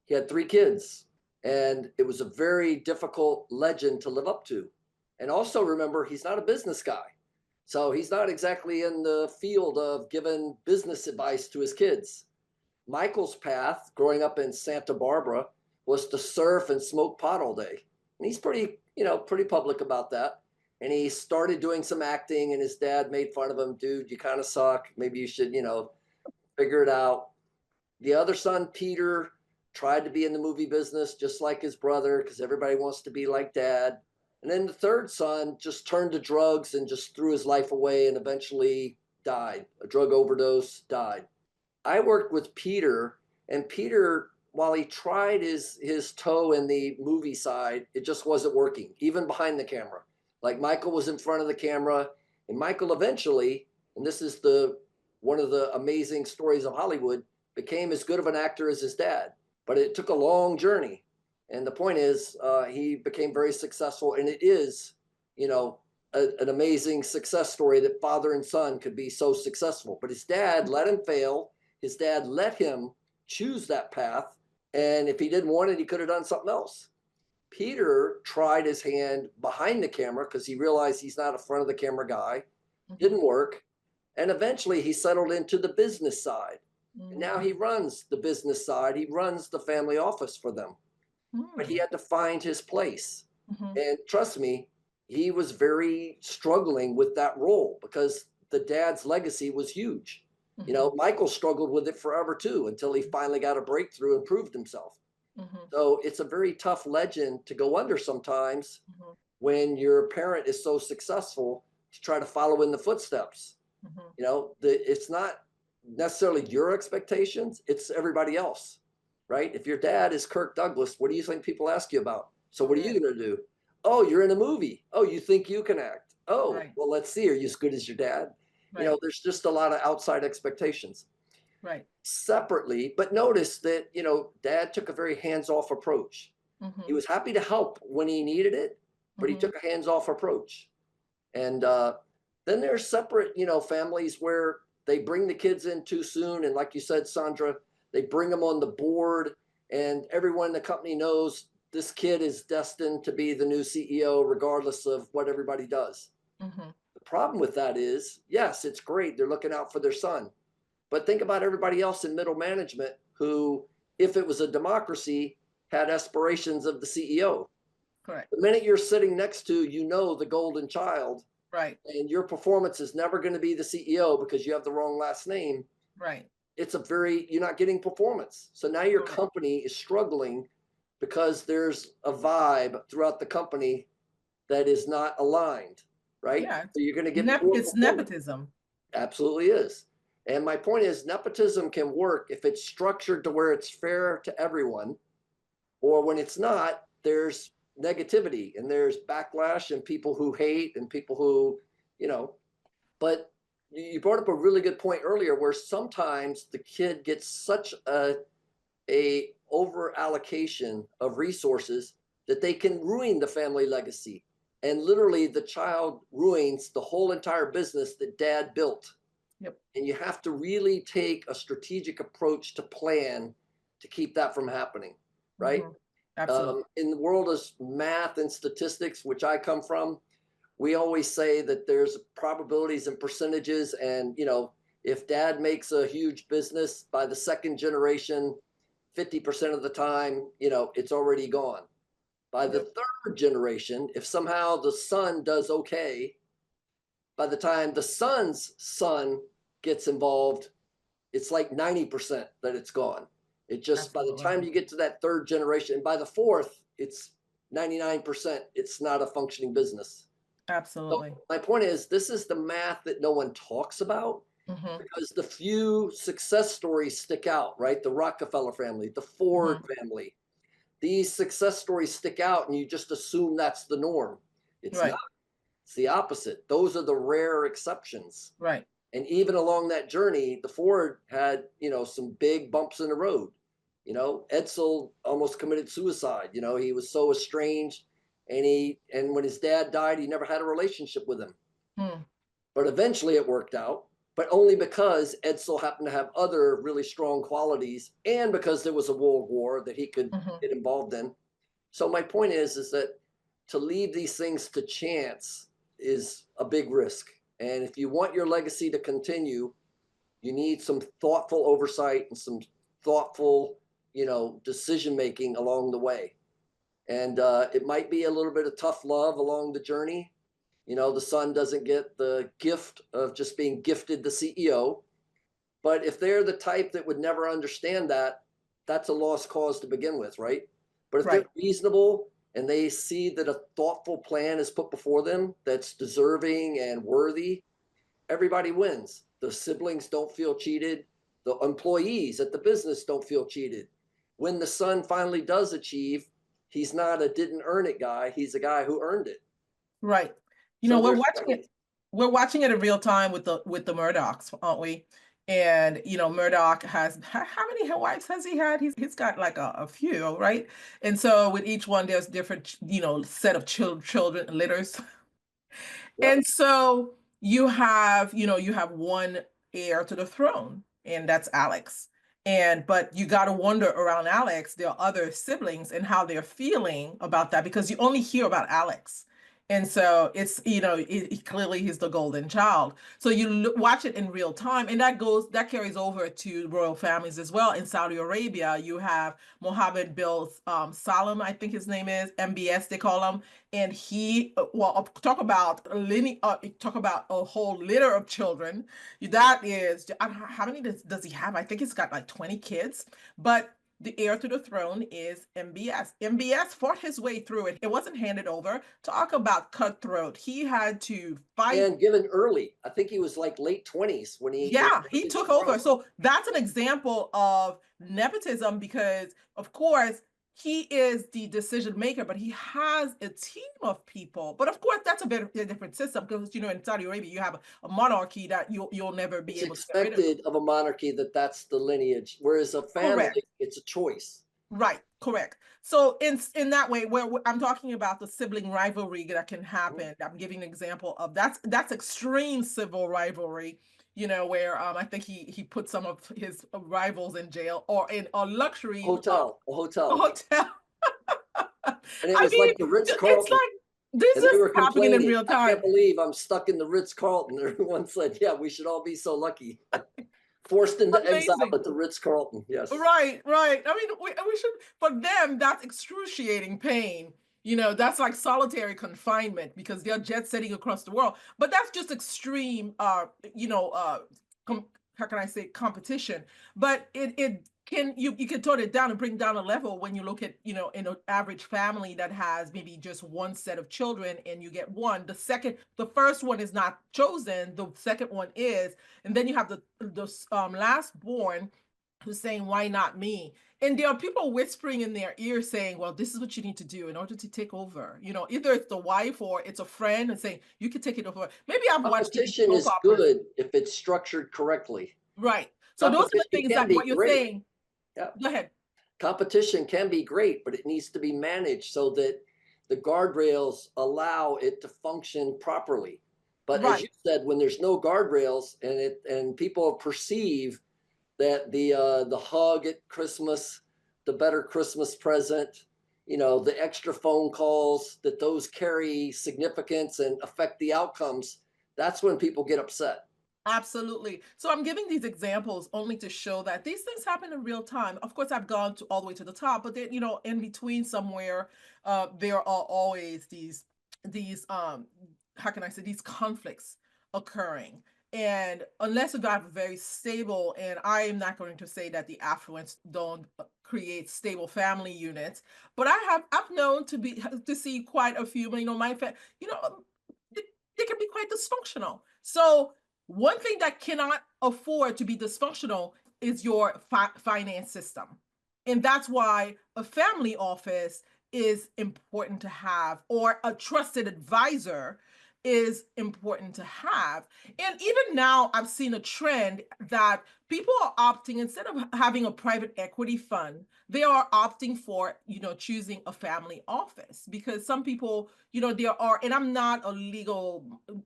he had 3 kids, and it was a very difficult legend to live up to. And also remember, he's not a business guy. So he's not exactly in the field of giving business advice to his kids. Michael's path growing up in Santa Barbara was to surf and smoke pot all day. And he's pretty public about that. And he started doing some acting, and his dad made fun of him. Dude, you kind of suck. Maybe you should, figure it out. The other son, Peter, tried to be in the movie business just like his brother, because everybody wants to be like dad. And then the third son just turned to drugs and just threw his life away and eventually died. A drug overdose, died. I worked with Peter, and Peter, while he tried his toe in the movie side, it just wasn't working, even behind the camera. Like Michael was in front of the camera, and Michael eventually, and this is the one of the amazing stories of Hollywood, became as good of an actor as his dad. But it took a long journey. And the point is, he became very successful, and it is, you know, an amazing success story that father and son could be so successful. But his dad let him fail. His dad let him choose that path. And if he didn't want it, he could have done something else. Peter tried his hand behind the camera because he realized he's not a front of the camera guy. Didn't work. And eventually he settled into the business side. And now he runs the business side. He runs the family office for them. But he had to find his place. And trust me, he was very struggling with that role because the dad's legacy was huge. You know, Michael struggled with it forever too until he finally got a breakthrough and proved himself. So it's a very tough legend to go under sometimes when your parent is so successful to try to follow in the footsteps. You know, it's not necessarily your expectations, it's everybody else, right? If your dad is Kirk Douglas, what do you think people ask you about? So what are you going to do? Oh, you're in a movie. Oh, you think you can act? Oh, well, let's see. Are you as good as your dad? You know, there's just a lot of outside expectations. Right. Separately, but notice that, you know, dad took a very hands-off approach. He was happy to help when he needed it, but he took a hands-off approach. And then there's separate, you know, families where they bring the kids in too soon. And like you said, Sandra, they bring them on the board and everyone in the company knows this kid is destined to be the new CEO, regardless of what everybody does. The problem with that is, yes, it's great. They're looking out for their son. But think about everybody else in middle management who, if it was a democracy, had aspirations of the CEO. Correct. The minute you're sitting next to, you know, the golden child, right, and your performance is never going to be the CEO because you have the wrong last name, right, it's you're not getting performance. So now your Correct. company is struggling because there's a vibe throughout the company that is not aligned, right? Yeah. So you're going to get It's nepotism. Absolutely is. And my point is, nepotism can work if it's structured to where it's fair to everyone, or when it's not, there's negativity and there's backlash and people who hate and people who, you know, but you brought up a really good point earlier where sometimes the kid gets such a over allocation of resources that they can ruin the family legacy. And literally the child ruins the whole entire business that dad built. Yep. And you have to really take a strategic approach to plan to keep that from happening, right? Absolutely. In the world of math and statistics, which I come from, we always say that there's probabilities and percentages. And, you know, if dad makes a huge business by the second generation, 50% of the time, you know, it's already gone. By the third generation, if somehow the son does okay, by the time the son's son gets involved, it's like 90% that it's gone. It just, by the time you get to that third generation, and by the fourth, it's 99%, it's not a functioning business. Absolutely. So my point is, this is the math that no one talks about because the few success stories stick out, right? The Rockefeller family, the Ford family, these success stories stick out and you just assume that's the norm. It's not. It's the opposite. Those are the rare exceptions. Right. And even along that journey, the Ford had, you know, some big bumps in the road. You know, Edsel almost committed suicide. You know, he was so estranged, and when his dad died, he never had a relationship with him. But eventually it worked out, but only because Edsel happened to have other really strong qualities and because there was a world war that he could get involved in. So my point is that to leave these things to chance is a big risk. And if you want your legacy to continue, you need some thoughtful oversight and some thoughtful, you know, decision making along the way. And it might be a little bit of tough love along the journey. You know, the son doesn't get the gift of just being gifted the CEO. But if they're the type that would never understand that, that's a lost cause to begin with, right? But if they're reasonable and they see that a thoughtful plan is put before them that's deserving and worthy, everybody wins. The siblings don't feel cheated. The employees at the business don't feel cheated. When the son finally does achieve, he's not a didn't earn it guy. He's a guy who earned it. Right. So We're there's watching plenty. it. We're watching it in real time with the Murdochs, aren't we? And Murdoch has how many wives has he had? He's got like a few, right? And so with each one, there's different, set of children litters. Yep. And so you have one heir to the throne, and that's Alex. But you got to wonder around Alex, there are other siblings and how they're feeling about that because you only hear about Alex. And so it's, clearly he's the golden child. So you watch it in real time, and that carries over to royal families as well. In Saudi Arabia, you have Mohammed bin Salman, I think his name is, MBS, they call him, and talk about talk about a whole litter of children. That is, I don't know, how many does he have? I think he's got like 20 kids, but the heir to the throne is MBS. MBS fought his way through it. It wasn't handed over. Talk about cutthroat. He had to fight. And given early, I think he was like late 20s when he was Yeah, he given the took over. throne. So that's an example of nepotism because, of course, he is the decision maker, but he has a team of people. But of course, that's a different system because, in Saudi Arabia, you have a monarchy that you'll never be It's able to get rid of. expected of a monarchy that that's the lineage, whereas a family, Correct. it's a choice. Right, correct. So in that way, where I'm talking about the sibling rivalry that can Mhm. happen, I'm giving an example of that's extreme civil rivalry. Where I think he put some of his rivals in jail or in a luxury A hotel. hotel. And it I was mean, like the Ritz it's Carlton. like this And they is were happening in complaining, real I can't time. believe I'm stuck in the Ritz Carlton. Everyone said, yeah, we should all be so lucky. Forced into exile Amazing. at the Ritz Carlton. Yes. Right, right. I mean, we should, for them, that's excruciating pain. That's like solitary confinement because they're jet setting across the world. But that's just extreme, com how can I say, competition. But you can tone it down and bring down a level when you look at, in an average family that has maybe just one set of children and you get one. The first one is not chosen, the second one is, and then you have the last born who's saying, why not me? And there are people whispering in their ear saying, well, this is what you need to do in order to take over. Either it's the wife or it's a friend and saying, you can take it over. Maybe I've watched these Competition soap is operas. good if it's structured correctly. Right. So those are the Competition things can that be what you're great. saying. Yeah. Go ahead. Competition can be great, but it needs to be managed so that the guardrails allow it to function properly. But as Right. you said, when there's no guardrails and people perceive that the hug at Christmas, the better Christmas present, the extra phone calls, that those carry significance and affect the outcomes, that's when people get upset. Absolutely. So I'm giving these examples only to show that these things happen in real time. Of course, I've gone all the way to the top, but then, in between somewhere, there are always these how can I say, these conflicts occurring. And unless you have a very stable, and I am not going to say that the affluents don't create stable family units, but I've known to see quite a few, you know, they, they can be quite dysfunctional. So one thing that cannot afford to be dysfunctional is your finance system. And that's why a family office is important to have, or a trusted advisor is important to have. And even now, I've seen a trend that people are opting, instead of having a private equity fund, they are opting for, choosing a family office because some people, there are, and I'm not a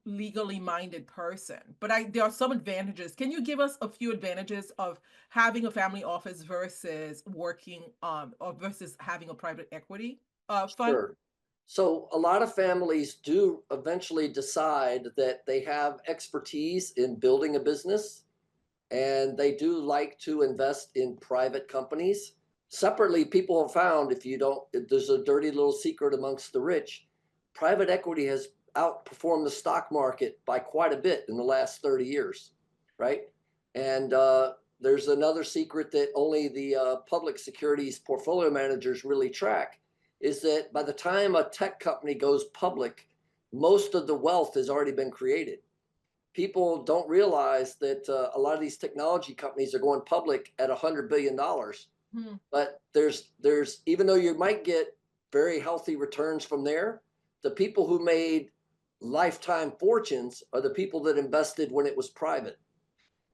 legally minded person, but there are some advantages. Can you give us a few advantages of having a family office versus working or versus having a private equity fund? Sure. So a lot of families do eventually decide that they have expertise in building a business and they do like to invest in private companies. Separately, people have found, if you don't, there's a dirty little secret amongst the rich. Private equity has outperformed the stock market by quite a bit in the last 30 years, right? And there's another secret that only the public securities portfolio managers really track, is that by the time a tech company goes public, most of the wealth has already been created. People don't realize that a lot of these technology companies are going public at $100 billion. Hmm. But even though you might get very healthy returns from there, the people who made lifetime fortunes are the people that invested when it was private.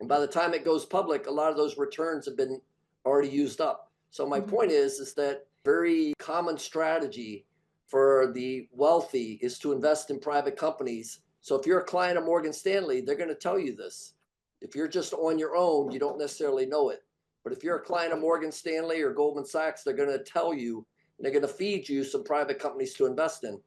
And by the time it goes public, a lot of those returns have been already used up. So my Mhm. point is that very common strategy for the wealthy is to invest in private companies. So if you're a client of Morgan Stanley, they're going to tell you this. If you're just on your own, you don't necessarily know it. But if you're a client of Morgan Stanley or Goldman Sachs, they're going to tell you, and they're going to feed you some private companies to invest in.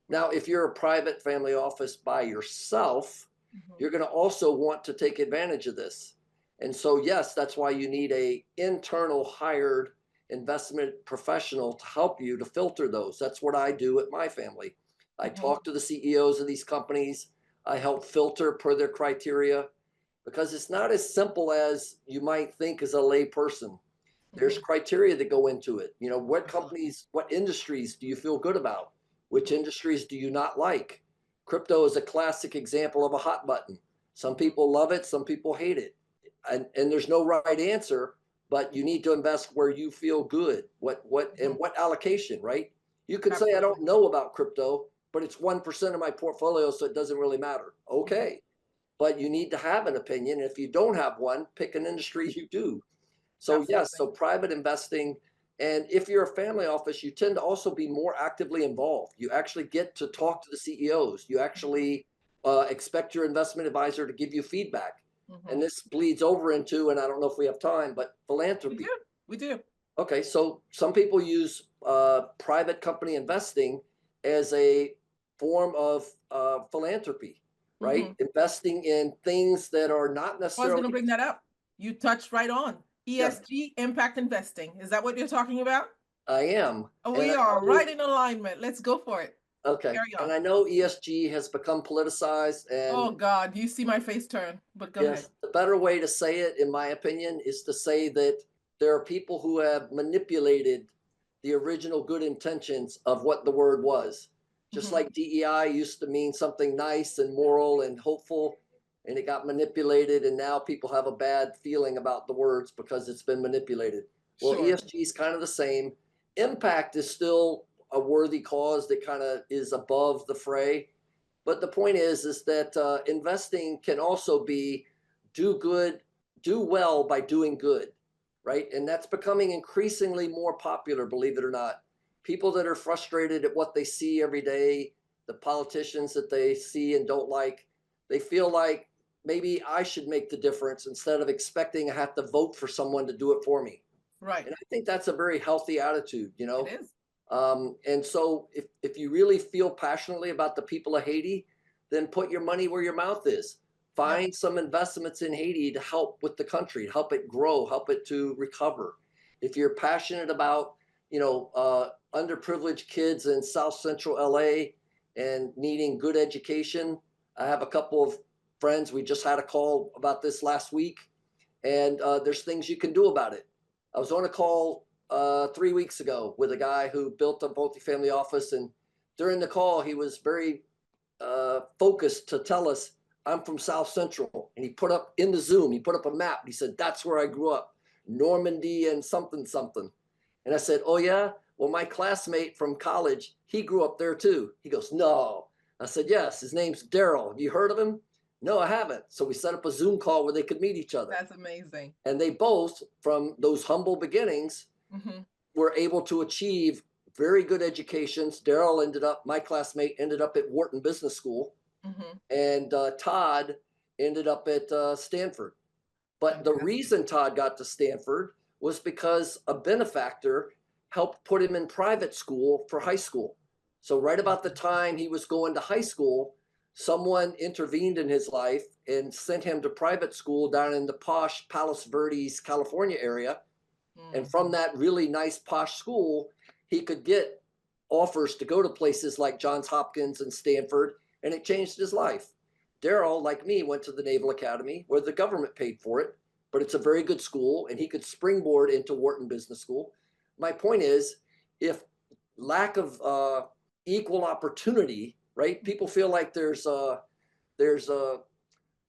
Now, if you're a private family office by yourself, Mhm. you're going to also want to take advantage of this. And so, yes, that's why you need a internal hired investment professional to help you to filter those. That's what I do at my family. I Mhm. talk to the CEOs of these companies. I help filter per their criteria because it's not as simple as you might think as a lay person. There's Mhm. criteria that go into it. You know, what Absolutely. companies, what industries do you feel good about? Which Mhm. industries do you not like? Crypto is a classic example of a hot button. Some Mhm. people love it, some people hate it. And there's no right answer, but you need to invest where you feel good. What and Mhm. what allocation, right? You could say I Absolutely. don't know about crypto, but it's 1% of my portfolio, so it doesn't really matter. Mhm. Okay. But you need to have an opinion. If you don't have one, pick an industry you do. So yes, Absolutely. so private investing, and if you're a family office, you tend to also be more actively involved. You actually get to talk to the CEOs. You Mhm. actually expect your investment advisor to give you feedback, and Mhm. this bleeds over into, and I don't know if we have time, but We do. philanthropy. We do. Okay, so some people use private company investing as a form of philanthropy, right? Mhm. Investing in things that are not I was necessarily. going to bring that up. You touched right on. Yes, ESG, impact investing. Is that what you're talking about? I am, Oh, and we I are know. right in alignment. Let's go for it. Okay. Carry And on. I know ESG has become politicized. Oh And God, you see my face turn, but go ahead. yes, the better way to say it, in my opinion, is to say that there are people who have manipulated the original good intentions of what the word was. Just Mhm. like DEI used to mean something nice and moral and hopeful, and it got manipulated, and now people have a bad feeling about the words because it's been manipulated. Well, Sure. ESG is kind of the same. Impact is still a worthy cause that kind of is above the fray. But the point is that investing can also be do good, do well by doing good, right? And that's becoming increasingly more popular, believe it or not. People that are frustrated at what they see every day, the politicians that they see and don't like, they feel like maybe I should make the difference instead of expecting I have to vote for someone to do it for me. Right. And I think that's a very healthy attitude, you It know. is. And so if you really feel passionately about the people of Haiti, then put your money where your mouth is. Yep. Find some investments in Haiti to help with the country, help it grow, help it to recover. If you're passionate about, underprivileged kids in South Central LA and needing good education, I have a couple of friends. We just had a call about this last week, and there's things you can do about it. I was on a call 3 weeks ago with a guy who built a multifamily office, and during the call, he was very focused to tell us, "I'm from South Central," and he put up in the Zoom, he put up a map. He said, "That's where I grew up, Normandy and something something." And I said, "Oh yeah, well my classmate from college, he grew up there too." He goes, "No." I said, "Yes, his name's Daryl. Have you heard of him?" "No, I haven't." So we set up a Zoom call where they could meet each other. That's amazing. And they both, from those humble beginnings, Mhm. were able to achieve very good educations. Daryl ended up, my classmate, ended up at Wharton Business School, Mhm. and Todd ended up at Stanford. But the Fantastic. reason Todd got to Stanford was because a benefactor helped put him in private school for high school. So, right about the Fantastic. time he was going to high school, someone intervened in his life and sent him to private school down in the posh Palos Verdes, California area. And from Mhm. that really nice posh school, he could get offers to go to places like Johns Hopkins and Stanford, and it changed his life. Daryl, like me, went to the Naval Academy where the government paid for it, but it's a very good school, and he could springboard into Wharton Business School. My point is, if lack of equal opportunity, right? People feel like there's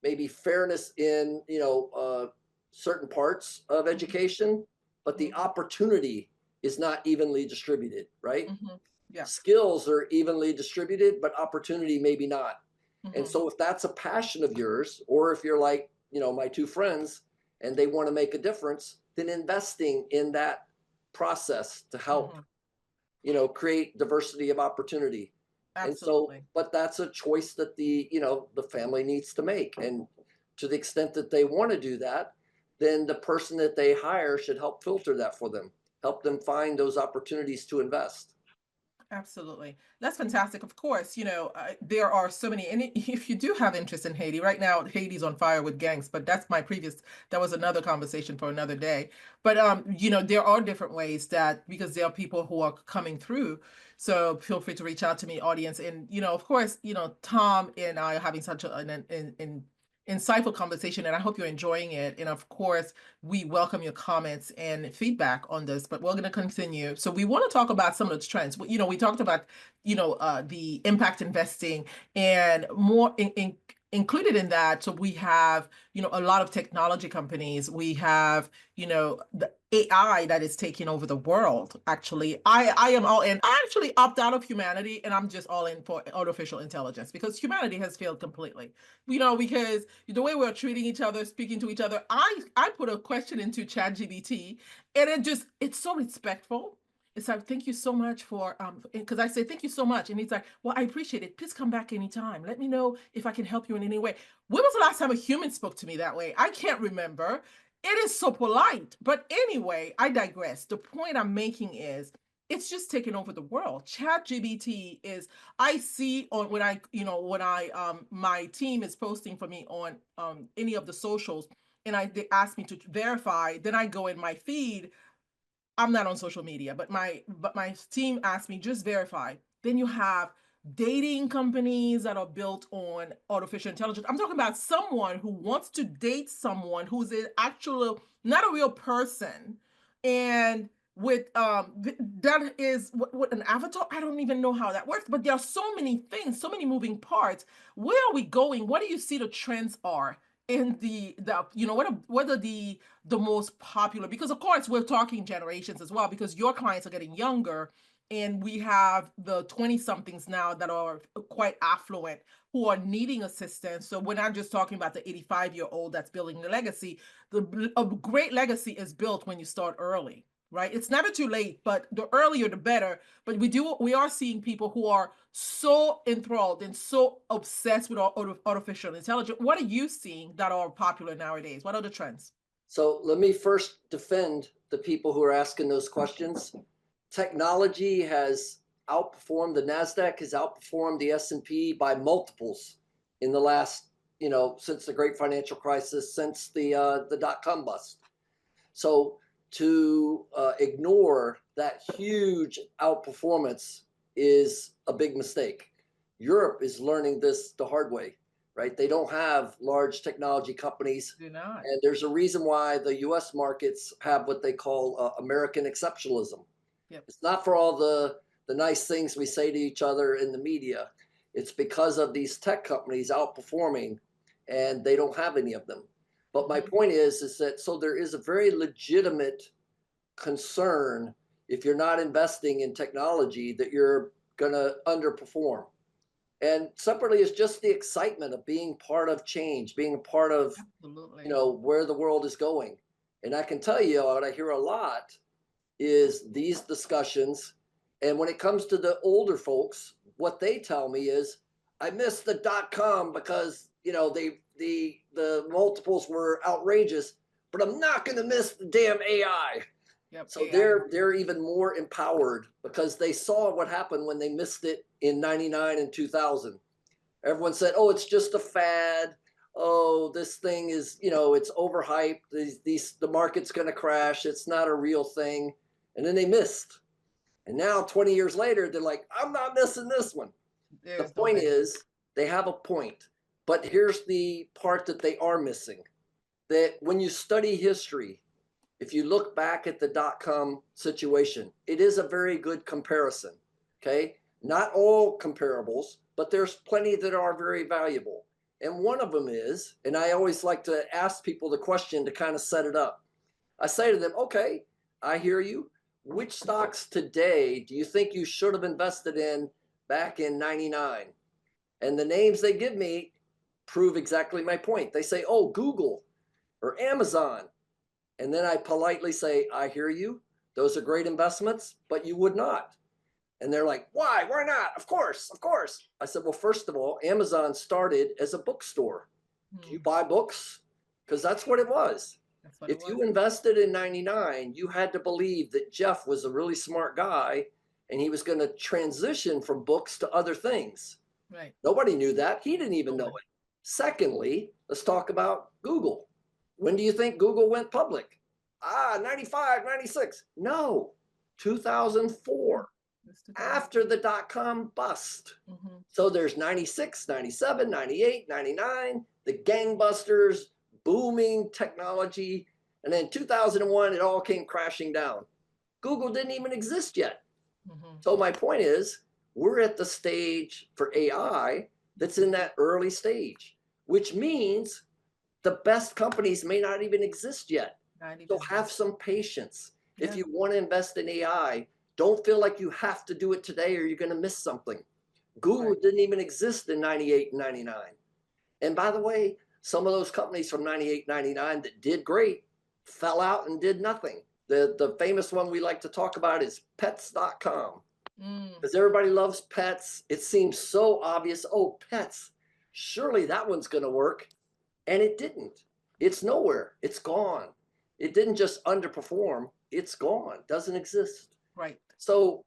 maybe fairness in certain parts of Mhm. education, but the Mhm. opportunity is not evenly distributed, right? Mhm. Yeah. Skills are evenly distributed, but opportunity maybe not. And Hmm. so if that's a passion of yours, or if you're like, my two friends and they want to make a difference, then investing in that process to help, Hmm. create diversity of opportunity. And so, Absolutely. but that's a choice that the family needs to make. And to the extent that they want to do that, then the person that they hire should help filter that for them, help them find those opportunities to invest. Absolutely. That's fantastic. Of course, there are so many. And if you do have interest in Haiti, right now, Haiti's on fire with gangs, but that was another conversation for another day. But, there are different ways because there are people who are coming through. So feel free to reach out to me, audience. And, of course, Tom and I are having such an insightful conversation, and I hope you're enjoying it. And of course, we welcome your comments and feedback on this, but we're going to continue. So we want to talk about some of the trends. We talked about, the impact investing and more included in that. So we have, a lot of technology companies. We have, the AI that is taking over the world. Actually, I am all in. I actually opt out of humanity and I'm just all in for artificial intelligence because humanity has failed completely. Because the way we're treating each other, speaking to each other. I put a question into ChatGPT, and it's so respectful. It's like, thank you so much for because I say thank you so much, and he's like, well, I appreciate it. Please come back anytime. Let me know if I can help you in any way. When was the last time a human spoke to me that way? I can't remember. It is so polite. But anyway, I digress. The point I'm making is it's just taken over the world. ChatGPT is I see on when I my team is posting for me on any of the socials and they ask me to verify, then I go in my feed. I'm not on social media, but my team asked me just verify. Then you have dating companies that are built on artificial intelligence. I'm talking about someone who wants to date someone who's an actual, not a real person, and with that is what an avatar. I don't even know how that works, but there are so many things, so many moving parts. Where are we going? What do you see the trends are in the what are the most popular, because of course we're talking generations as well, because your clients are getting younger and we have the 20 somethings now that are quite affluent who are needing assistance. So we're not just talking about the 85-year-old that's building the legacy. A great legacy is built when you start early, right? It's never too late, but the earlier the better. But we are seeing people who are so enthralled and so obsessed with artificial intelligence. What are you seeing that are popular nowadays? What are the trends? So let me first defend the people who are asking those questions. Technology has outperformed the Nasdaq, has outperformed the S&P by multiples in the last, since the great financial crisis, since the dot-com bust. So to ignore that huge outperformance is a big mistake. Europe is learning this the hard way, right? They don't have large technology companies, Do not. and there's a reason why the U.S. markets have what they call American exceptionalism. Yep. It's not for all the nice things we say to each other in the media. It's because of these tech companies outperforming, and they don't have any of them. But my Hmm. point is that so there is a very legitimate concern if you're not investing in technology that you're going to underperform. And separately is just the excitement of being part of change, being a part of Absolutely. where the world is going. And I can tell you what I hear a lot is these discussions. And when it comes to the older folks, what they tell me is, I missed the .com because the multiples were outrageous, but I'm not going to miss the damn AI. Yep. So AI. they're even more empowered because they saw what happened when they missed it in '99 and 2000. Everyone said, "Oh, it's just a fad. Oh, this thing is, it's overhyped. The market's going to crash. It's not a real thing." And then they missed. And now 20 years later, they're like, "I'm not missing this one." The There's no point way. is, they have a point. But here's the part that they are missing. That when you study history, if you look back at the .com situation, it is a very good comparison. Okay, not all comparables, but there's plenty that are very valuable. And one of them is, and I always like to ask people the question to kind of set it up. I say to them, okay, I hear you. which stocks today do you think you should have invested in back in 99? And the names they give me prove exactly my point. They say, oh, Google or Amazon. And then I politely say, I hear you. Those are great investments, but you would not. And they're like, why? Why not? Of course, of course. I said, well, first of all, Amazon started as a bookstore. Do you Hmm. buy books? Because that's what it was. That's what it If was. you invested in 99, you had to believe that Jeff was a really smart guy and he was going to transition from books to other things. Right. Nobody knew that. He didn't even know Nobody. it. Secondly, let's talk about Google. When do you think Google went public? 95, 96. No, 2004, It's 2000. after the dot-com bust. Hmm. So there's 96, 97, 98, 99, the gangbusters, booming technology. And then 2001, it all came crashing down. Google didn't even exist yet. Hmm. So my point is, we're at the stage for AI that's in that early stage, which means the best companies may not even exist yet. Not So even. have some patience. If Yeah. you want to invest in AI, don't feel like you have to do it today or you're going to miss something. Google Right. didn't even exist in 98 and 99. And by the way, some of those companies from 98, 99 that did great fell out and did nothing. The famous one we like to talk about is pets.com, Mm. because everybody loves pets. It seems so obvious. Oh, pets. Surely that one's going to work. And it didn't. It's nowhere. It's gone. It didn't just underperform. It's gone. Doesn't exist. Right. So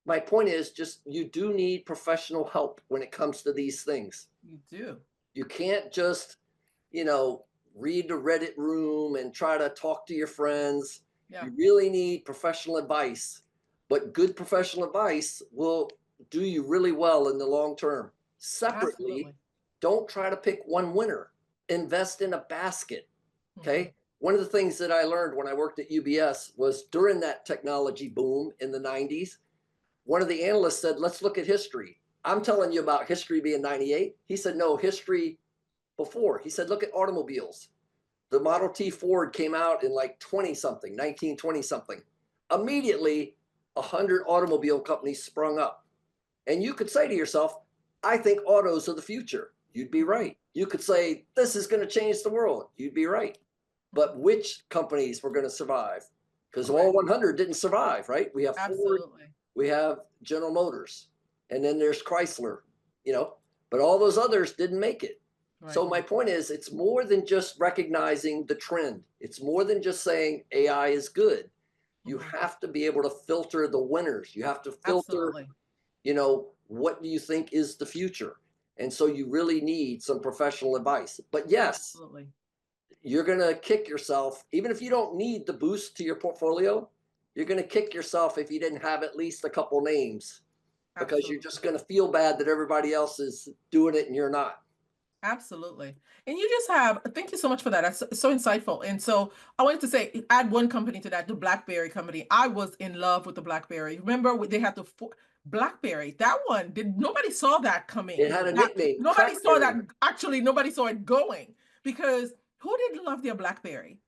my point is just you do need professional help when it comes to these things. You do. You can't just, you know, read the Reddit room and try to talk to your friends. Yeah. You really need professional advice, but good professional advice will do you really well in the long term. Separately, Absolutely. don't try to pick one winner. Invest in a basket. Hmm. Okay. One of the things that I learned when I worked at UBS was during that technology boom in the 90s, one of the analysts said, let's look at history. I'm telling you about history being 98. He said, no, history before. He said, look at automobiles. The Model T Ford came out in like 20 something, 1920 something. Immediately, 100 automobile companies sprung up. And you could say to yourself, I think autos are the future. You'd be Hmm. right. You could say, this is going to change the world. You'd be right. But which companies were going to survive? Because all Correct. 100 didn't survive, right? We have Ford, Absolutely. we have General Motors, and then there's Chrysler, you know, but all those others didn't make it. Right. So my point is, it's more than just recognizing the trend. It's more than just saying AI is good. You Hmm. have to be able to filter the winners. You have to filter, Absolutely. what do you think is the future? And so you really need some professional advice. But yes, Absolutely. you're going to kick yourself, even if you don't need the boost to your portfolio, you're going to kick yourself if you didn't have at least a couple names, because you're Absolutely. just going to feel bad that everybody else is doing it and you're not. Absolutely. And you just have, thank you so much for that. That's so insightful. And so I wanted to say, add one company to that, the BlackBerry company. I was in love with the BlackBerry. Remember, they had the BlackBerry. That one, nobody saw that It coming. had a That nickname, nobody saw that. Crackberry. Actually, nobody saw it going because who didn't love their BlackBerry?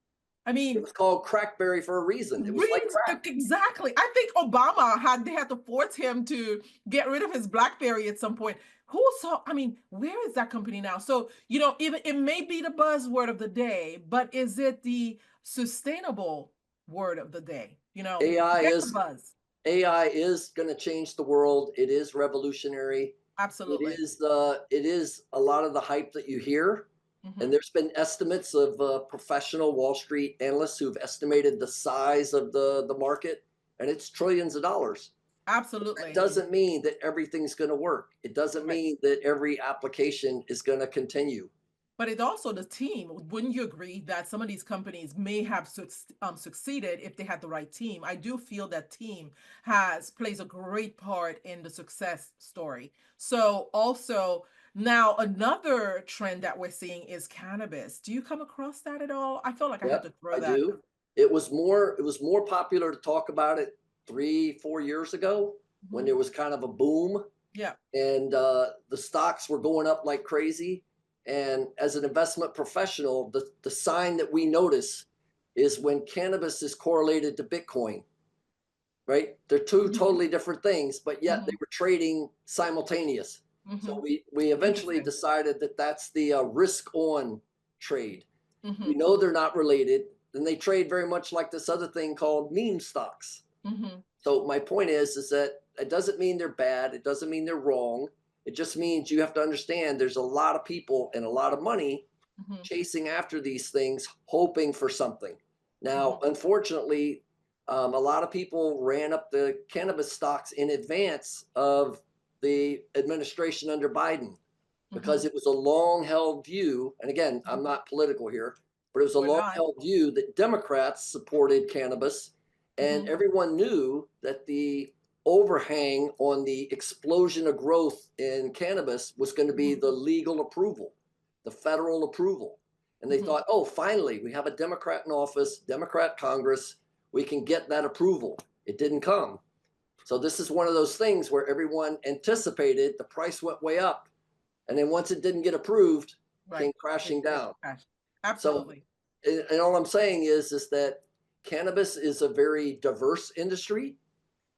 I It mean, was called Crackberry for a reason. It was like crack. Exactly. I think Obama they had to force him to get rid of his BlackBerry at some point. Who saw? I mean, where is that company now? So, even it may be the buzzword of the day, but is it the sustainable word of the day? AI Forget the is buzz. AI is going to change the world. It is revolutionary. Absolutely. It is a lot of the hype that you hear. And Hmm. there's been estimates of professional Wall Street analysts who've estimated the size of the market, and it's trillions of dollars. That Absolutely. doesn't mean that everything's going to work. It doesn't Right. mean that every application is going to continue. But it's also the team. Wouldn't you agree that some of these companies may have succeeded if they had the right team? I do feel that team has plays a great part in the success story. So also now another trend that we're seeing is cannabis. Do you come across that at all? I feel like I had Yep, to throw I that. do. It was more popular to talk about it 3, 4 years ago when Mhm. there was kind of a boom Yeah, and the stocks were going up like crazy. And as an investment professional, the sign that we notice is when cannabis is correlated to Bitcoin. right? They're two Mhm. totally different things, but yet they Mhm. were trading simultaneous. So Mhm. we eventually Interesting. decided that that's the risk on trade. We Mhm. know they're not related, and they trade very much like this other thing called meme stocks. Mhm. So my point is that it doesn't mean they're bad. It doesn't mean they're wrong. It just means you have to understand there's a lot of people and a lot of money Mhm. chasing after these things, hoping for something. Now, Mhm. unfortunately, a lot of people ran up the cannabis stocks in advance of the administration under Biden because Mhm. it was a long held view. And again, I'm Mhm. not political here, but it was a We're long not. held view that Democrats supported cannabis. And Mhm. everyone knew that the overhang on the explosion of growth in cannabis was going to be Mhm. the legal approval, the federal approval. And they Mhm. thought, oh, finally, we have a Democrat in office, Democrat Congress, we can get that approval. It didn't come. So this is one of those things where everyone anticipated the price went way up. And then once it didn't get approved, Right. came crashing down. Gosh. So, Absolutely. and all I'm saying is that cannabis is a very diverse industry,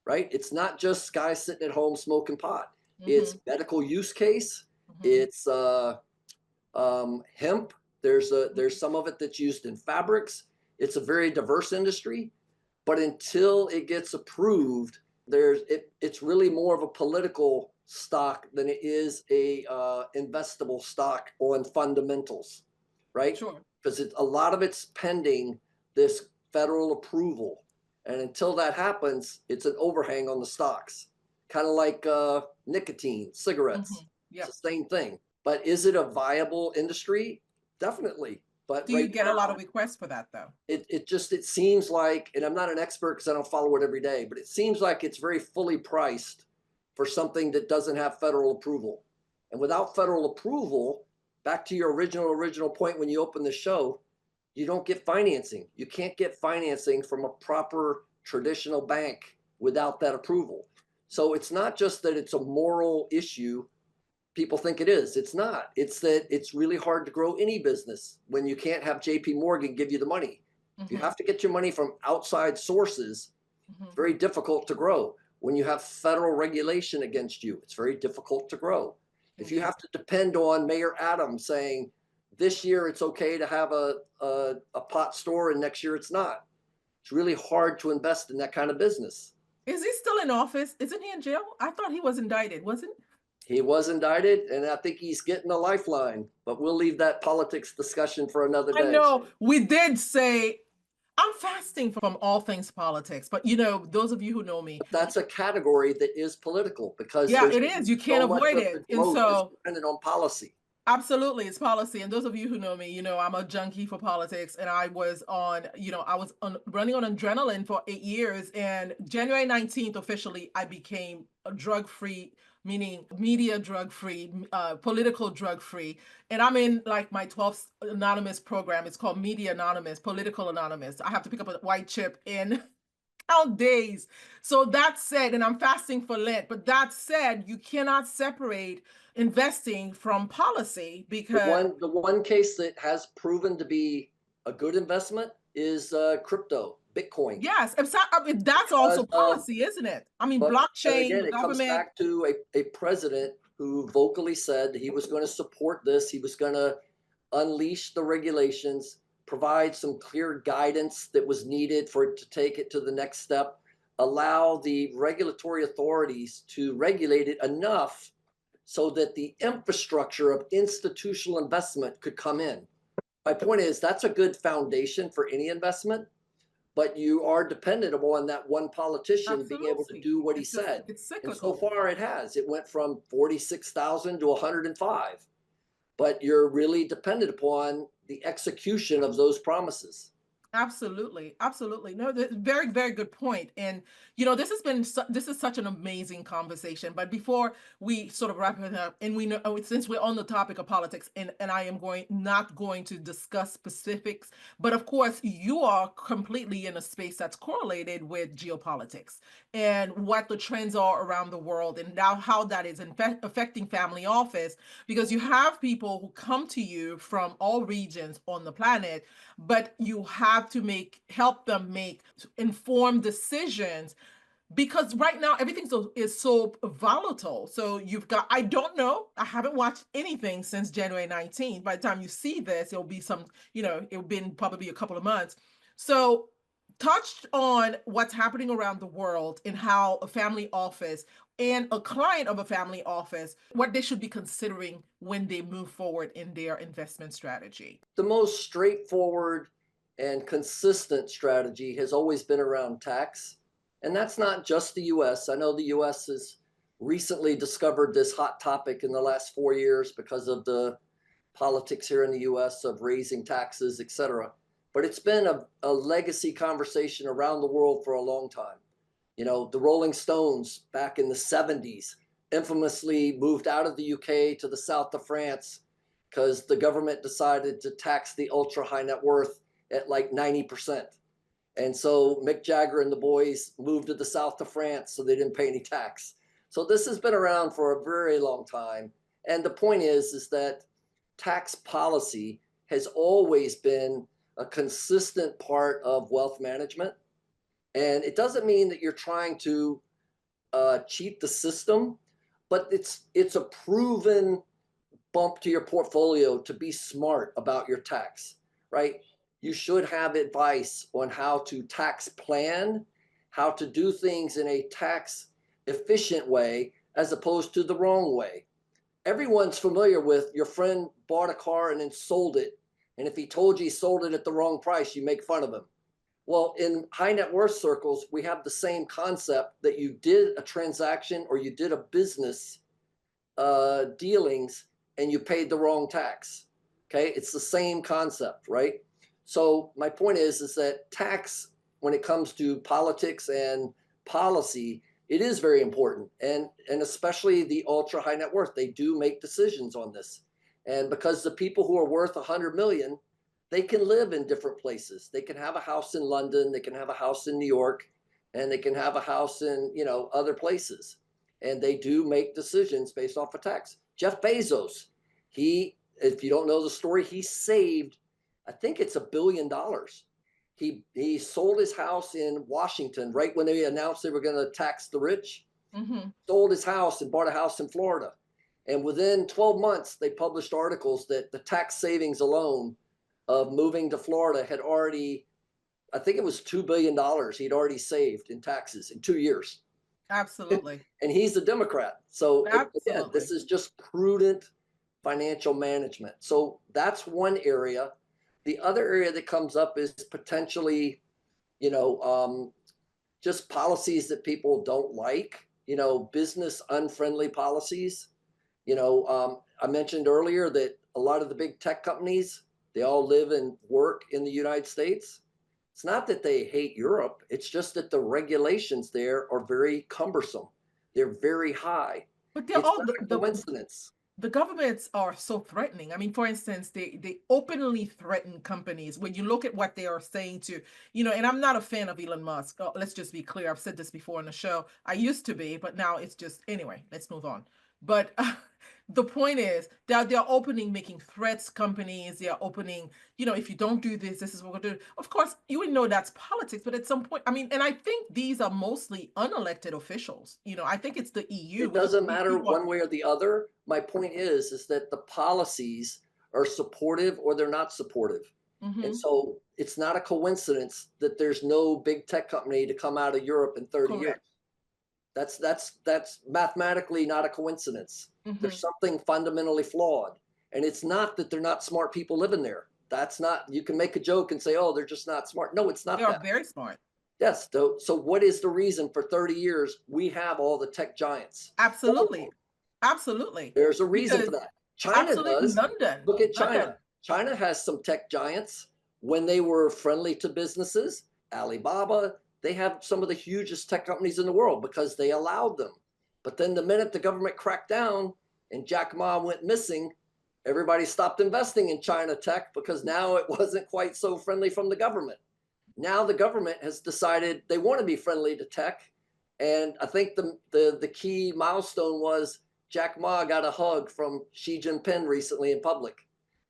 right? It's not just guys sitting at home smoking pot. It's Mhm. medical use case. Mhm. It's hemp. There's some of it that's used in fabrics. It's a very diverse industry, but until it gets approved, it's really more of a political stock than it is a investable stock on fundamentals, right? Sure. Because a lot of it's pending this federal approval, and until that happens, it's an overhang on the stocks, kind of like nicotine, cigarettes. Mhm. It's Yep. the same thing. But is it a viable industry? Definitely. But Do you right get a lot now, of requests for that though? it seems like, and I'm not an expert because I don't follow it every day, but it seems like it's very fully priced for something that doesn't have federal approval. And without federal approval, back to your original point when you open the show, you don't get financing. You can't get financing from a proper traditional bank without that approval. So it's not just that it's a moral issue people think it is. It's not. It's that it's really hard to grow any business when you can't have JP Morgan give you the money. If you Mhm. have to get your money from outside sources, it's Mhm. very difficult to grow. When you have federal regulation against you, it's very difficult to grow. If you Indeed. have to depend on Mayor Adams saying this year it's okay to have a pot store and next year it's not, it's really hard to invest in that kind of business. Is he still in office? Isn't he in jail? I thought he was indicted, wasn't? He was indicted, and I think he's getting a lifeline. But we'll leave that politics discussion for another I day. know we did say I'm fasting from all things politics, but those of you who know me, But that's a category that is political because yeah, there's it is. You can't so much avoid of the it. And growth is so dependent on policy. absolutely, it's policy. And those of you who know me, I'm a junkie for politics. And I was running on adrenaline for 8 years. And January 19th, officially, I became a drug free, meaning media drug free, political drug free. And I'm in like my 12th anonymous program. It's called Media Anonymous, Political Anonymous. I have to pick up a white chip in count days. So that said, and I'm fasting for Lent, but that said, you cannot separate investing from policy The because one case that has proven to be a good investment is crypto, Bitcoin, yes, that's also because policy, isn't it? I mean, but blockchain, again, the it comes government. back to a president who vocally said he was going to support this. He was going to unleash the regulations, provide some clear guidance that was needed for it to take it to the next step, allow the regulatory authorities to regulate it enough so that the infrastructure of institutional investment could come in. My point is that's a good foundation for any investment, but you are dependent upon that one politician being able to Absolutely. do what he It's just said. it's And so cyclical. far it has. It went from 46,000 to 105, but you're really dependent upon the execution of those promises. Absolutely, absolutely. No, very, very good point. And this is such an amazing conversation. But before we sort of wrap it up, and we know since we're on the topic of politics, and I am not going to discuss specifics, but of course you are completely in a space that's correlated with geopolitics and what the trends are around the world, and now how that is affecting family office, because you have people who come to you from all regions on the planet, but you have to help them make informed decisions because right now everything is so volatile. So you've got, I don't know, I haven't watched anything since January 19th. By the time you see this, it'll be some, it'll been probably a couple of months. So touched on what's happening around the world and how a family office and a client of a family office, what they should be considering when they move forward in their investment strategy. The most straightforward and consistent strategy has always been around tax. And that's not just the US. I know the US has recently discovered this hot topic in the last 4 years because of the politics here in the US of raising taxes, et cetera. But it's been a legacy conversation around the world for a long time. The Rolling Stones back in the 70s infamously moved out of the UK to the south of France because the government decided to tax the ultra high net worth at like 90%. And so Mick Jagger and the boys moved to the south of France so they didn't pay any tax. So this has been around for a very long time. And the point is that tax policy has always been a consistent part of wealth management. And it doesn't mean that you're trying to cheat the system, but it's a proven bump to your portfolio to be smart about your tax, right? You should have advice on how to tax plan, how to do things in a tax efficient way as opposed to the wrong way. Everyone's familiar with your friend bought a car and then sold it. And if he told you he sold it at the wrong price, you make fun of him. Well, in high net worth circles, we have the same concept that you did a transaction or you did a business dealings and you paid the wrong tax. Okay, it's the same concept, right? So my point is that tax, when it comes to politics and policy, it is very important, and especially the ultra high net worth, they do make decisions on this, and because the people who are worth 100 million, they can live in different places. They can have a house in London, they can have a house in New York, and they can have a house in other places, and they do make decisions based off of tax. Jeff Bezos, if you don't know the story, he saved, I think it's $1 billion. He sold his house in Washington right when they announced they were going to tax the rich. Mm-hmm. Sold his house and bought a house in Florida. And within 12 months, they published articles that the tax savings alone of moving to Florida had already, I think it was $2 billion he'd already saved in taxes in 2 years. Absolutely. And he's a Democrat. So again, Absolutely. this is just prudent financial management. So that's one area. The other area that comes up is potentially, just policies that people don't like, business unfriendly policies. I mentioned earlier that a lot of the big tech companies, they all live and work in the United States. It's not that they hate Europe. It's just that the regulations there are very cumbersome. They're very high. But they're It's all not a coincidence. the governments are so threatening. I mean, for instance, they openly threaten companies. When you look at what they are saying to, and I'm not a fan of Elon Musk. Oh, let's just be clear. I've said this before on the show. I used to be, but now it's just, anyway, let's move on. But the point is that they're opening, making threats, companies, they're opening, if you don't do this, this is what we're going to do. Of course, you would know that's politics, but at some point, I mean, and I think these are mostly unelected officials. I think it's the EU, It which is doesn't matter people. one way or the other. My point is that the policies are supportive or they're not supportive. And Mm-hmm. so it's not a coincidence that there's no big tech company to come out of Europe in 30 years. Correct. That's mathematically not a coincidence. Mm-hmm. There's something fundamentally flawed. And it's not that they're not smart people living there. That's not, you can make a joke and say, oh, they're just not smart. No, it's not They are that. very smart. Yes. So what is the reason for 30 years we have all the tech giants? Absolutely. Absolutely. There's a reason for Because that. China absolutely does. London. Look at London. China. China has some tech giants when they were friendly to businesses. Alibaba, they have some of the hugest tech companies in the world because they allowed them. But then the minute the government cracked down and Jack Ma went missing, everybody stopped investing in China tech because now it wasn't quite so friendly from the government. Now the government has decided they want to be friendly to tech. And I think the key milestone was Jack Ma got a hug from Xi Jinping recently in public.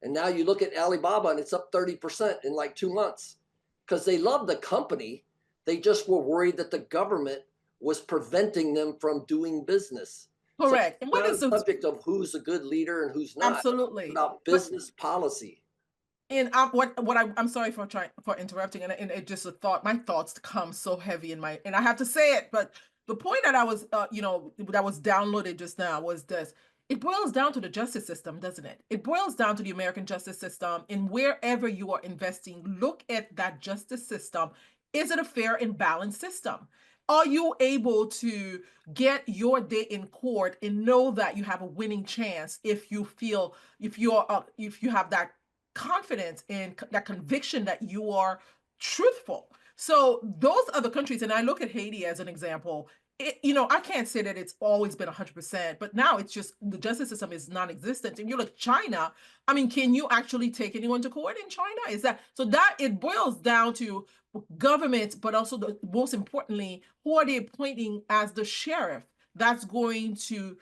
And now you look at Alibaba and it's up 30% in like 2 months because they love the company. They just were worried that the government was preventing them from doing business. So Correct. And it's what not is a the subject of who's a good leader and who's not. It's absolutely? about But business policy. and I'm sorry for trying for interrupting, and it just a thought. My thoughts come so heavy in my, and I have to say it. But the point that I was, that was downloaded just now was this. It boils down to the justice system, doesn't it? It boils down to the American justice system. And wherever you are investing, look at that justice system. Is it a fair and balanced system? Are you able to get your day in court and know that you have a winning chance if you feel if you have that confidence and that conviction that you are truthful. So those other countries, and I look at Haiti as an example. I can't say that it's always been 100%, but now it's just the justice system is non-existent. And you look China. I mean, can you actually take anyone to court in China? Is that so? That it boils down to government, but also most importantly, who are they appointing as the sheriff that's going to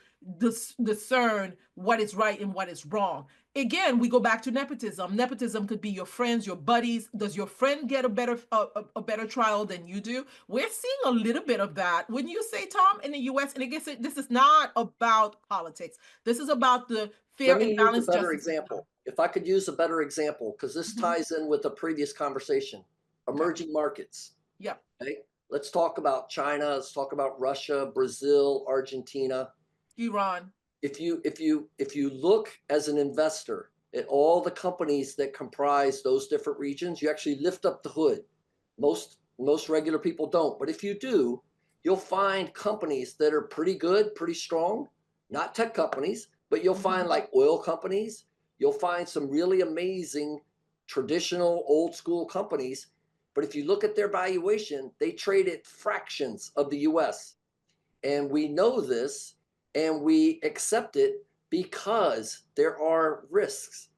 discern what is right and what is wrong. Again, we go back to nepotism. Nepotism could be your friends, your buddies. Does your friend get a better trial than you do? We're seeing a little bit of that. Wouldn't you say, Tom, in the U.S.? And I guess this is not about politics. This is about the Let fair me and use a balanced better justice system. example. If I could use a better example, because this Mhm. ties in with the previous conversation, Okay. emerging markets. Yeah. Okay. Let's talk about China. Let's talk about Russia, Brazil, Argentina. Iran. If you look as an investor at all the companies that comprise those different regions, you actually lift up the hood. Most regular people don't, but if you do, you'll find companies that are pretty good, pretty strong. Not tech companies, but you'll Mhm. find like oil companies. You'll find some really amazing traditional old school companies. But if you look at their valuation, they trade at fractions of the US. And we know this and we accept it because there are risks.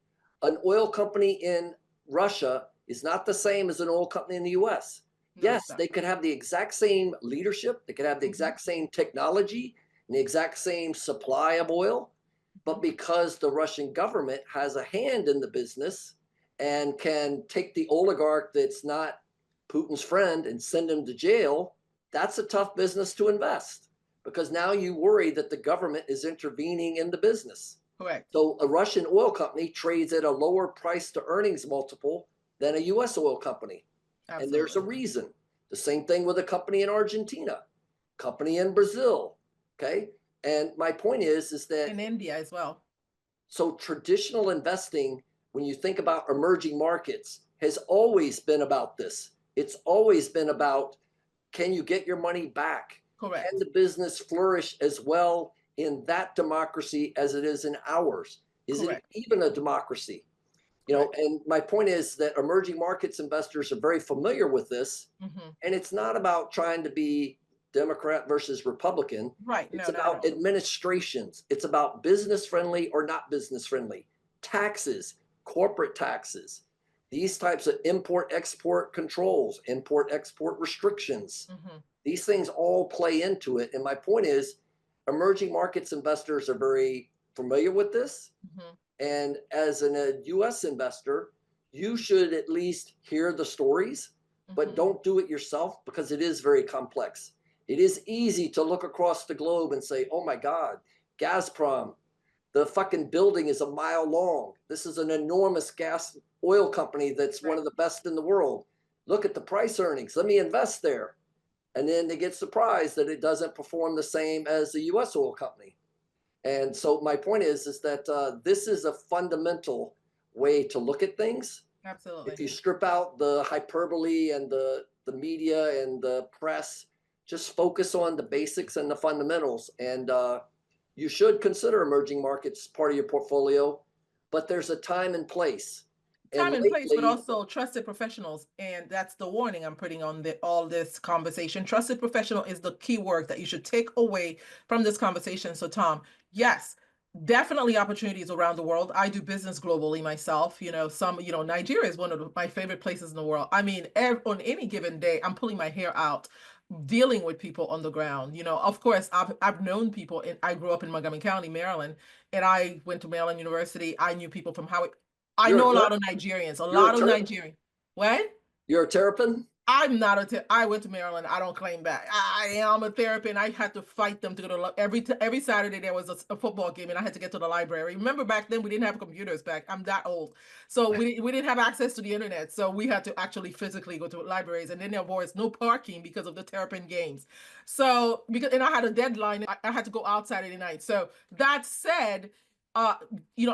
An oil company in Russia is not the same as an oil company in the US. No, it's Yes, not. they could have the exact same leadership, they could have the Mhm. exact same technology and the exact same supply of oil, Mhm. but because the Russian government has a hand in the business and can take the oligarch that's not Putin's friend and send him to jail, that's a tough business to invest because now you worry that the government is intervening in the business. Correct. So a Russian oil company trades at a lower price to earnings multiple than a US oil company. And there's a Absolutely. reason. The same thing with a company in Argentina, company in Brazil. Okay. And my point is that In India as well. so traditional investing, when you think about emerging markets, has always been about this. It's always been about, can you get your money back? Can Correct. the business flourish as well in that democracy as it is in ours? Is it Correct. even a democracy? Correct. And my point is that emerging markets investors are very familiar with this. Hmm. And it's not about trying to be Democrat versus Republican. Right. It's No, not at about all. administrations. It's about business friendly or not business friendly. Taxes, corporate taxes, these types of import export controls, import export restrictions. Hmm. These things all play into it. And my point is, emerging markets investors are very familiar with this. Hmm. And as a US investor, you should at least hear the stories, but Hmm. don't do it yourself because it is very complex. It is easy to look across the globe and say, oh my God, Gazprom, the fucking building is a mile long. This is an enormous gas oil company that's one Right. of the best in the world. Look at the price earnings. Let me invest there. And then they get surprised that it doesn't perform the same as the US oil company. And so my point is that this is a fundamental way to look at things. If Absolutely. you strip out the hyperbole and the media and the press, just focus on the basics and the fundamentals. And you should consider emerging markets part of your portfolio, but there's a time and place. Time And and place, but lately, also trusted professionals. And that's the warning I'm putting on all this conversation. Trusted professional is the key word that you should take away from this conversation. So, Tom, yes, definitely opportunities around the world. I do business globally myself. Nigeria is one of my favorite places in the world. I mean, on any given day, I'm pulling my hair out dealing with people on the ground. Of course, I've known people, and I grew up in Montgomery County, Maryland, and I went to Maryland University. I knew people from Howard. I you're a know a ter- lot of Nigerians, a you're a lot of ter- Nigerian. What? you're a terrapin. I'm not I went to Maryland. I don't claim that. I am a therapist, and I had to fight them to go to every Saturday there was a football game, and I had to get to the library. Remember back then we didn't have computers back. I'm that old, so we didn't have access to the internet. So we had to actually physically go to libraries, and then there was no parking because of the Terrapin games. So and I had a deadline. I had to go out Saturday night. So that said, uh,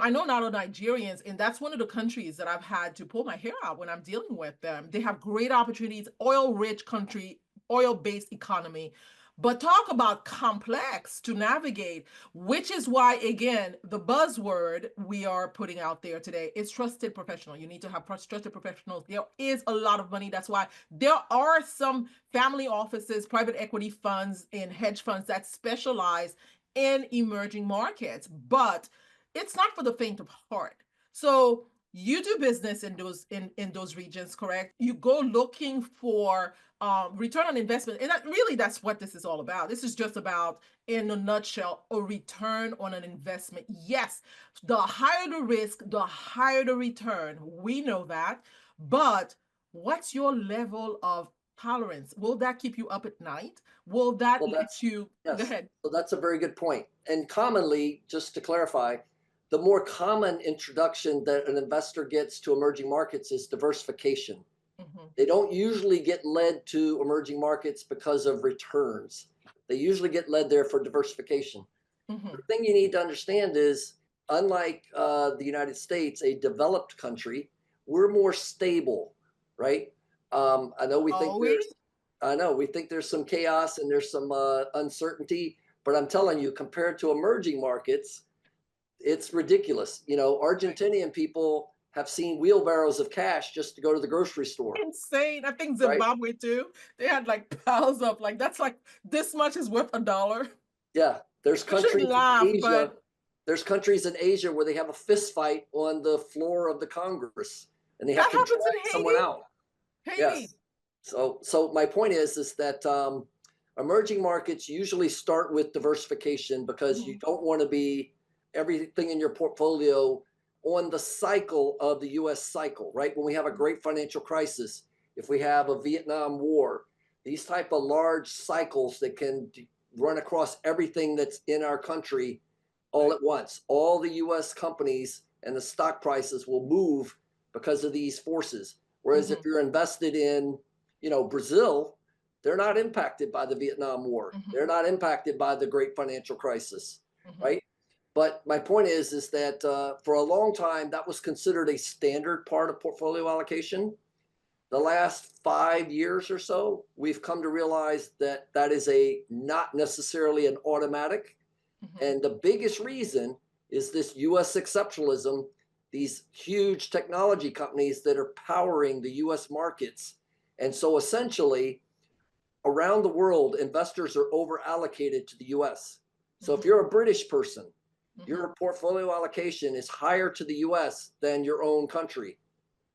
I know not all Nigerians, and that's one of the countries that I've had to pull my hair out when I'm dealing with them. They have great opportunities, oil-rich country, oil-based economy, but talk about complex to navigate, which is why, again, the buzzword we are putting out there today is trusted professional. You need to have trusted professionals. There is a lot of money. That's why there are some family offices, private equity funds, and hedge funds that specialize in emerging markets, but it's not for the faint of heart. So you do business in those regions, correct? You go looking for return on investment, and that's what this is all about. This is just about, in a nutshell, a return on an investment. Yes, the higher the risk, the higher the return. We know that, but what's your level of tolerance? Will that keep you up at night? Will that Well, let you go yes. ahead? So that's a very good point. And commonly, just to clarify, the more common introduction that an investor gets to emerging markets is diversification. Mm-hmm. They don't usually get led to emerging markets because of returns. They usually get led there for diversification. Mm-hmm. The thing you need to understand is, unlike the United States, a developed country, we're more stable, right? I know we think Are we? there's, I know we think there's some chaos and there's some uncertainty, but I'm telling you, compared to emerging markets, it's ridiculous. Right. Argentinian people have seen wheelbarrows of cash just to go to the grocery store, Insane. I think right? Zimbabwe too. They had like piles of like that's like this much is worth $1. Yeah, there's We shouldn't countries in laugh, Asia. but There's countries in Asia where they have a fist fight on the floor of the Congress, and they have that to happens drag in someone Haiti. out. Haiti. Yes. So my point is that emerging markets usually start with diversification because you Mhm. don't want to be everything in your portfolio on the cycle of the U.S. cycle, right? When we have a great financial crisis, if we have a Vietnam War, these type of large cycles that can run across everything that's in our country all Right. at once, all the U.S. companies and the stock prices will move because of these forces. Whereas if Mm-hmm. you're invested in, Brazil, they're not impacted by the Vietnam War. Mm-hmm. They're not impacted by the great financial crisis, Mm-hmm. right? But my point is that for a long time that was considered a standard part of portfolio allocation. The last 5 years or so, we've come to realize that that is a not necessarily an automatic. Mm-hmm. And the biggest reason is this US exceptionalism, these huge technology companies that are powering the US markets. And so essentially, around the world, investors are over allocated to the US. So if Mm-hmm. you're a British person, Mm-hmm. your portfolio allocation is higher to the US than your own country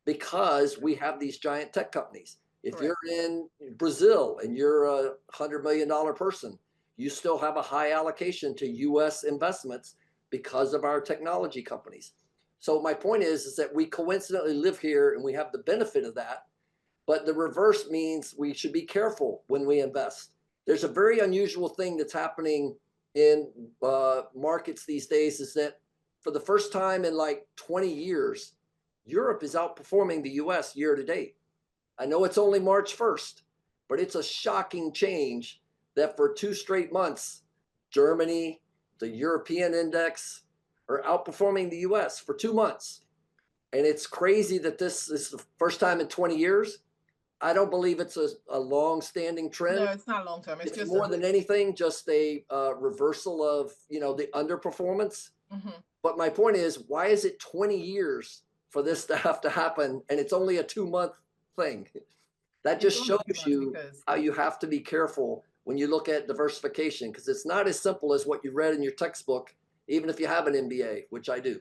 because we have these giant tech companies. If you're Correct. in Brazil and you're a $100 million person, you still have a high allocation to US investments because of our technology companies. So my point is that we coincidentally live here and we have the benefit of that. But the reverse means we should be careful when we invest. There's a very unusual thing that's happening in markets these days is that for the first time in like 20 years, Europe is outperforming the US year to date. I know it's only March 1st, but it's a shocking change that for 2 straight months, Germany, the European index, are outperforming the US for 2 months. And it's crazy that this is the first time in 20 years. I don't believe it's a long-standing No, trend. it's not long term. It's It's just more a. than anything just a reversal of the underperformance. Mm-hmm. But my point is, why is it 20 years for this to have to happen, and it's only a 2 month thing? That It's just only shows 2 months you because how you have to be careful when you look at diversification because it's not as simple as what you read in your textbook, even if you have an MBA, which I do.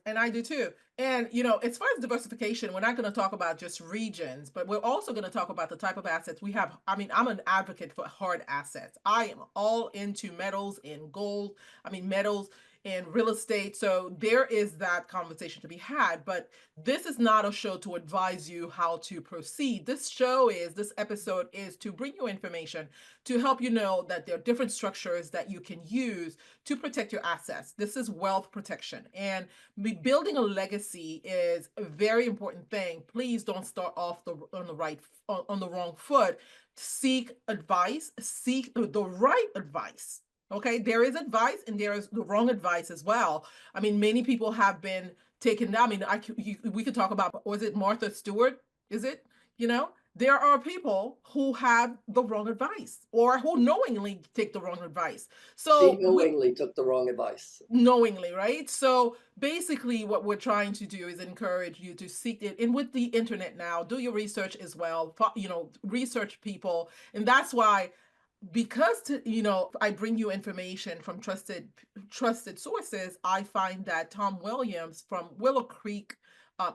and I do too. And as far as diversification, we're not going to talk about just regions, but we're also going to talk about the type of assets we have. I mean, I'm an advocate for hard assets. I am all into metals and gold. I mean, metals. and real estate. So there is that conversation to be had. But this is not a show to advise you how to proceed. This episode is to bring you information to help you know that there are different structures that you can use to protect your assets. This is wealth protection. And building a legacy is a very important thing. Please don't start off on the wrong foot. Seek advice, seek the right advice. Okay, there is advice and there is the wrong advice as well. I mean, many people have been taken down. I mean, we could talk about, was it Martha Stewart? Is it? You know, there are people who have the wrong advice or who knowingly take the wrong advice. She So we knowingly took the wrong advice. knowingly, right? So basically what we're trying to do is encourage you to seek it. And with the internet now, do your research as well. Research people. And that's why, because I bring you information from trusted sources. I find that Tom Williams from Willow Creek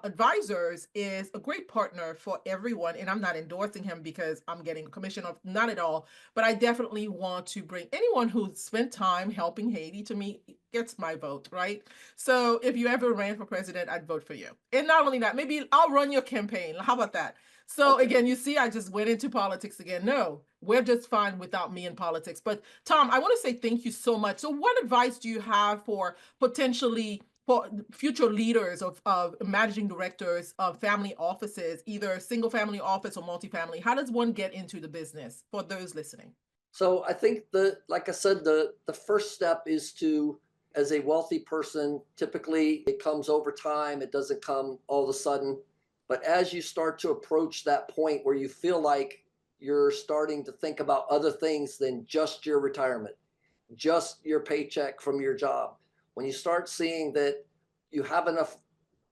Advisors is a great partner for everyone. And I'm not endorsing him because I'm getting a commission of, not at all, but I definitely want to bring anyone who spent time helping Haiti to me gets my vote, right? So if you ever ran for president, I'd vote for you. And not only that, maybe I'll run your campaign. How about that? So Okay. again, you see, I just went into politics again. No, we're just fine without me in politics. But Tom, I want to say thank you so much. So what advice do you have for potentially for future leaders of managing directors of family offices, either single family office or multifamily? How does one get into the business for those listening? So I think like I said, the first step is to, as a wealthy person, typically it comes over time. It doesn't come all of a sudden. But as you start to approach that point where you feel like you're starting to think about other things than just your retirement, just your paycheck from your job, when you start seeing that you have enough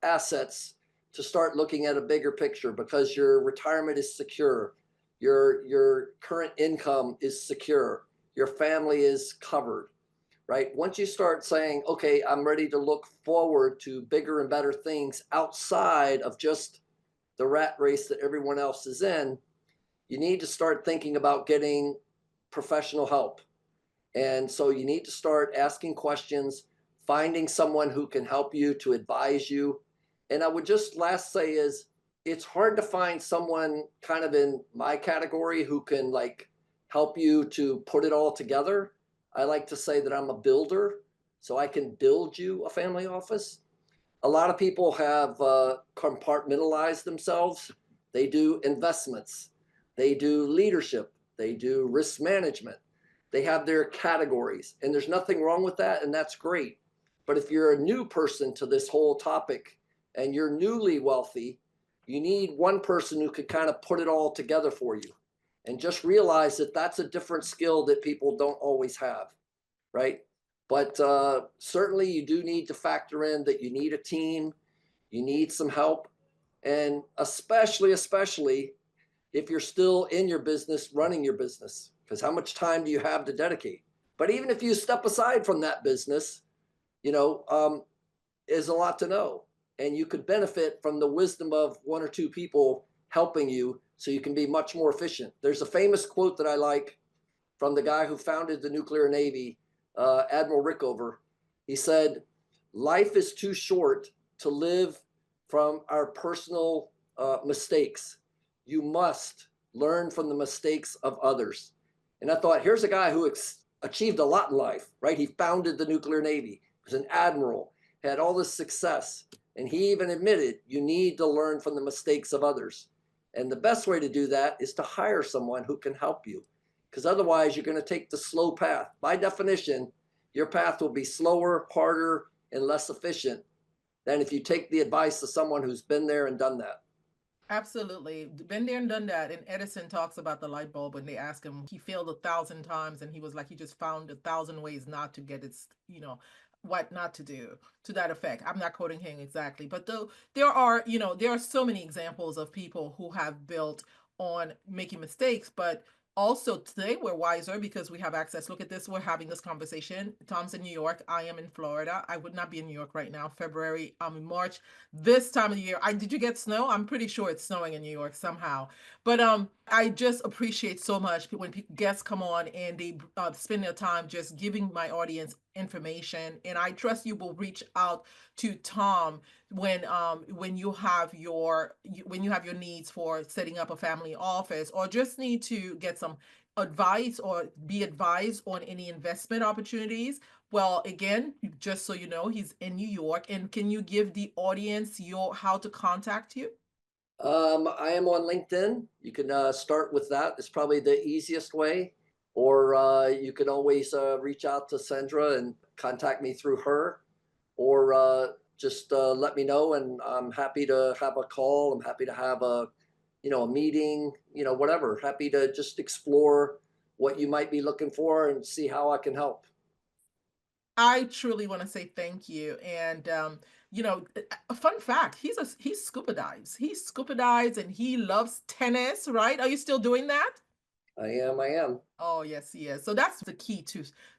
assets to start looking at a bigger picture because your retirement is secure, your current income is secure, your family is covered, right? Once you start saying, okay, I'm ready to look forward to bigger and better things outside of just the rat race that everyone else is in, you need to start thinking about getting professional help. And so you need to start asking questions, finding someone who can help you to advise you. And I would just last say is it's hard to find someone kind of in my category who can like help you to put it all together. I like to say that I'm a builder, so I can build you a family office. A lot of people have compartmentalized themselves. They do investments, they do leadership, they do risk management. They have their categories, and there's nothing wrong with that, and that's great. But if you're a new person to this whole topic and you're newly wealthy, you need one person who could kind of put it all together for you. And just realize that that's a different skill that people don't always have, right? But certainly you do need to factor in that you need a team, you need some help, and especially if you're still in your business, running your business, because how much time do you have to dedicate? But even if you step aside from that business, you know, is a lot to know. And you could benefit from the wisdom of one or two people helping you so you can be much more efficient. There's a famous quote that I like from the guy who founded the nuclear navy, Admiral Rickover. He said, life is too short to live from our personal mistakes. You must learn from the mistakes of others. And I thought, here's a guy who achieved a lot in life, right? He founded the nuclear navy, was an admiral, had all this success. And he even admitted you need to learn from the mistakes of others. And the best way to do that is to hire someone who can help you, because otherwise you're going to take the slow path. By definition, your path will be slower, harder, and less efficient than if you take the advice of someone who's been there and done that. Absolutely. Been there and done that. And Edison talks about the light bulb when they ask him, he failed 1,000 times and he was like, he just found 1,000 ways not to get it, what not to do, to that effect. I'm not quoting him exactly, but though there are so many examples of people who have built on making mistakes, but also today we're wiser because we have access. Look at this. We're having this conversation. Tom's in New York. I am in Florida. I would not be in New York right now. February, I'm in March. This time of the year, did you get snow? I'm pretty sure it's snowing in New York somehow. But I just appreciate so much when guests come on and they spend their time just giving my audience information. And I trust you will reach out to Tom when you have when you have your needs for setting up a family office, or just need to get some advice or be advised on any investment opportunities. Well, again, just so you know, he's in New York. And can you give the audience your how to contact you? I am on LinkedIn. You can start with that. It's probably the easiest way. Or you can always reach out to Sendra and contact me through her, or just let me know, and I'm happy to have a call. I'm happy to have a meeting, whatever. Happy to just explore what you might be looking for and see how I can help. I truly want to say thank you. And a fun fact, he scuba dives. He scuba dives and he loves tennis, right? Are you still doing that? I am. Oh, yes, he is. So that's the key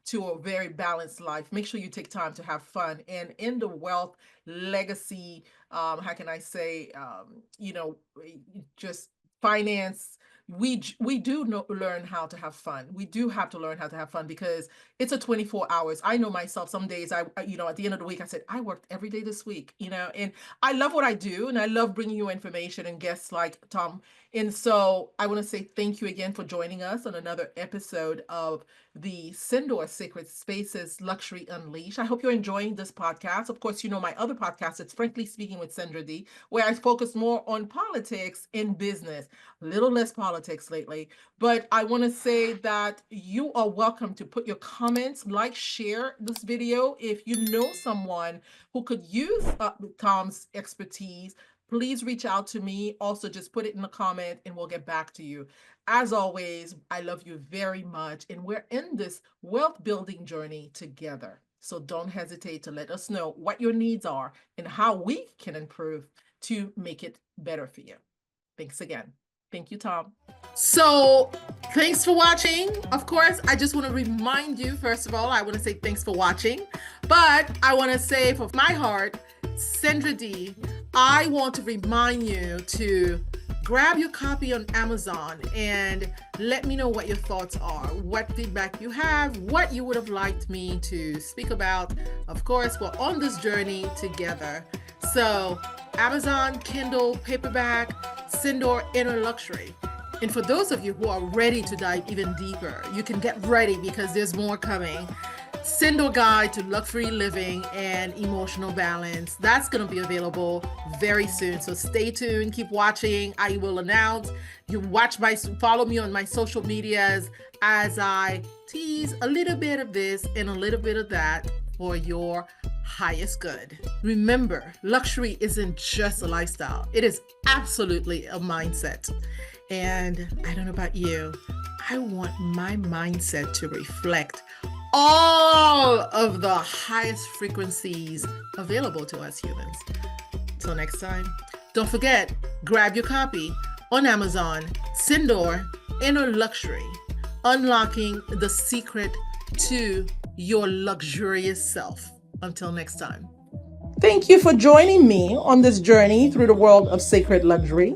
to a very balanced life. Make sure you take time to have fun. And in the wealth legacy, how can I say, just finance, we do learn how to have fun. We do have to learn how to have fun, because it's a 24 hours. I know myself, some days at the end of the week, I said, I worked every day this week, and I love what I do, and I love bringing you information and guests like Tom. And so I want to say thank you again for joining us on another episode of the Sendor Sacred Spaces Luxury Unleashed. I hope you're enjoying this podcast. Of course, you know my other podcast, it's Frankly Speaking with Sendra D, where I focus more on politics and business, a little less politics lately. But I want to say that you are welcome to put your comments, like, share this video. If you know someone who could use Tom's expertise, please reach out to me. Also, just put it in the comment and we'll get back to you. As always, I love you very much, and we're in this wealth building journey together. So don't hesitate to let us know what your needs are and how we can improve to make it better for you. Thanks again. Thank you, Tom. So thanks for watching. Of course, I just want to remind you, first of all, I want to say thanks for watching, but I want to say from my heart, Sendra D, I want to remind you to grab your copy on Amazon and let me know what your thoughts are, what feedback you have, what you would have liked me to speak about. Of course, we're on this journey together. So Amazon, Kindle, paperback, Sendor Inner Luxury. And for those of you who are ready to dive even deeper, you can get ready because there's more coming. Sendor Guide to Luxury Living and Emotional Balance. That's going to be available very soon. So stay tuned, keep watching. I will announce. You follow me on my social medias as I tease a little bit of this and a little bit of that for your highest good. Remember, luxury isn't just a lifestyle. It is absolutely a mindset. And I don't know about you, I want my mindset to reflect all of the highest frequencies available to us humans. Till next time, don't forget, grab your copy on Amazon, Sendor Inner Luxury, unlocking the secret to your luxurious self. Until next time. Thank you for joining me on this journey through the world of sacred luxury.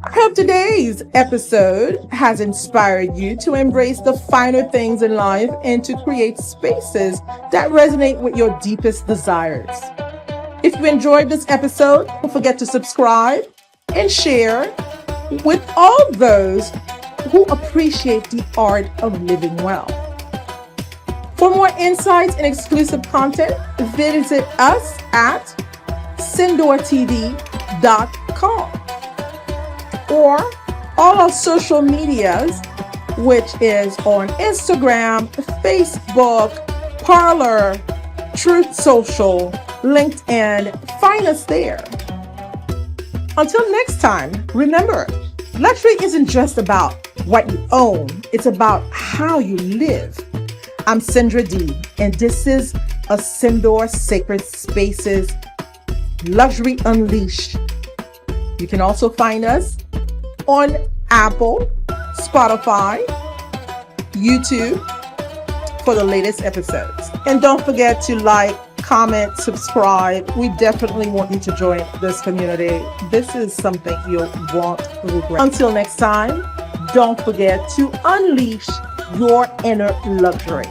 I hope today's episode has inspired you to embrace the finer things in life and to create spaces that resonate with your deepest desires. If you enjoyed this episode, don't forget to subscribe and share with all those who appreciate the art of living well. For more insights and exclusive content, visit us at sendortv.com or all our social medias, which is on Instagram, Facebook, Parler, Truth Social, LinkedIn. Find us there. Until next time, remember, luxury isn't just about what you own, it's about how you live. I'm Sendra D, and this is a Sendor Sacred Spaces Luxury Unleashed. You can also find us on Apple, Spotify, YouTube for the latest episodes. And don't forget to like, comment, subscribe. We definitely want you to join this community. This is something you'll want to regret. Until next time, don't forget to unleash your inner luxury.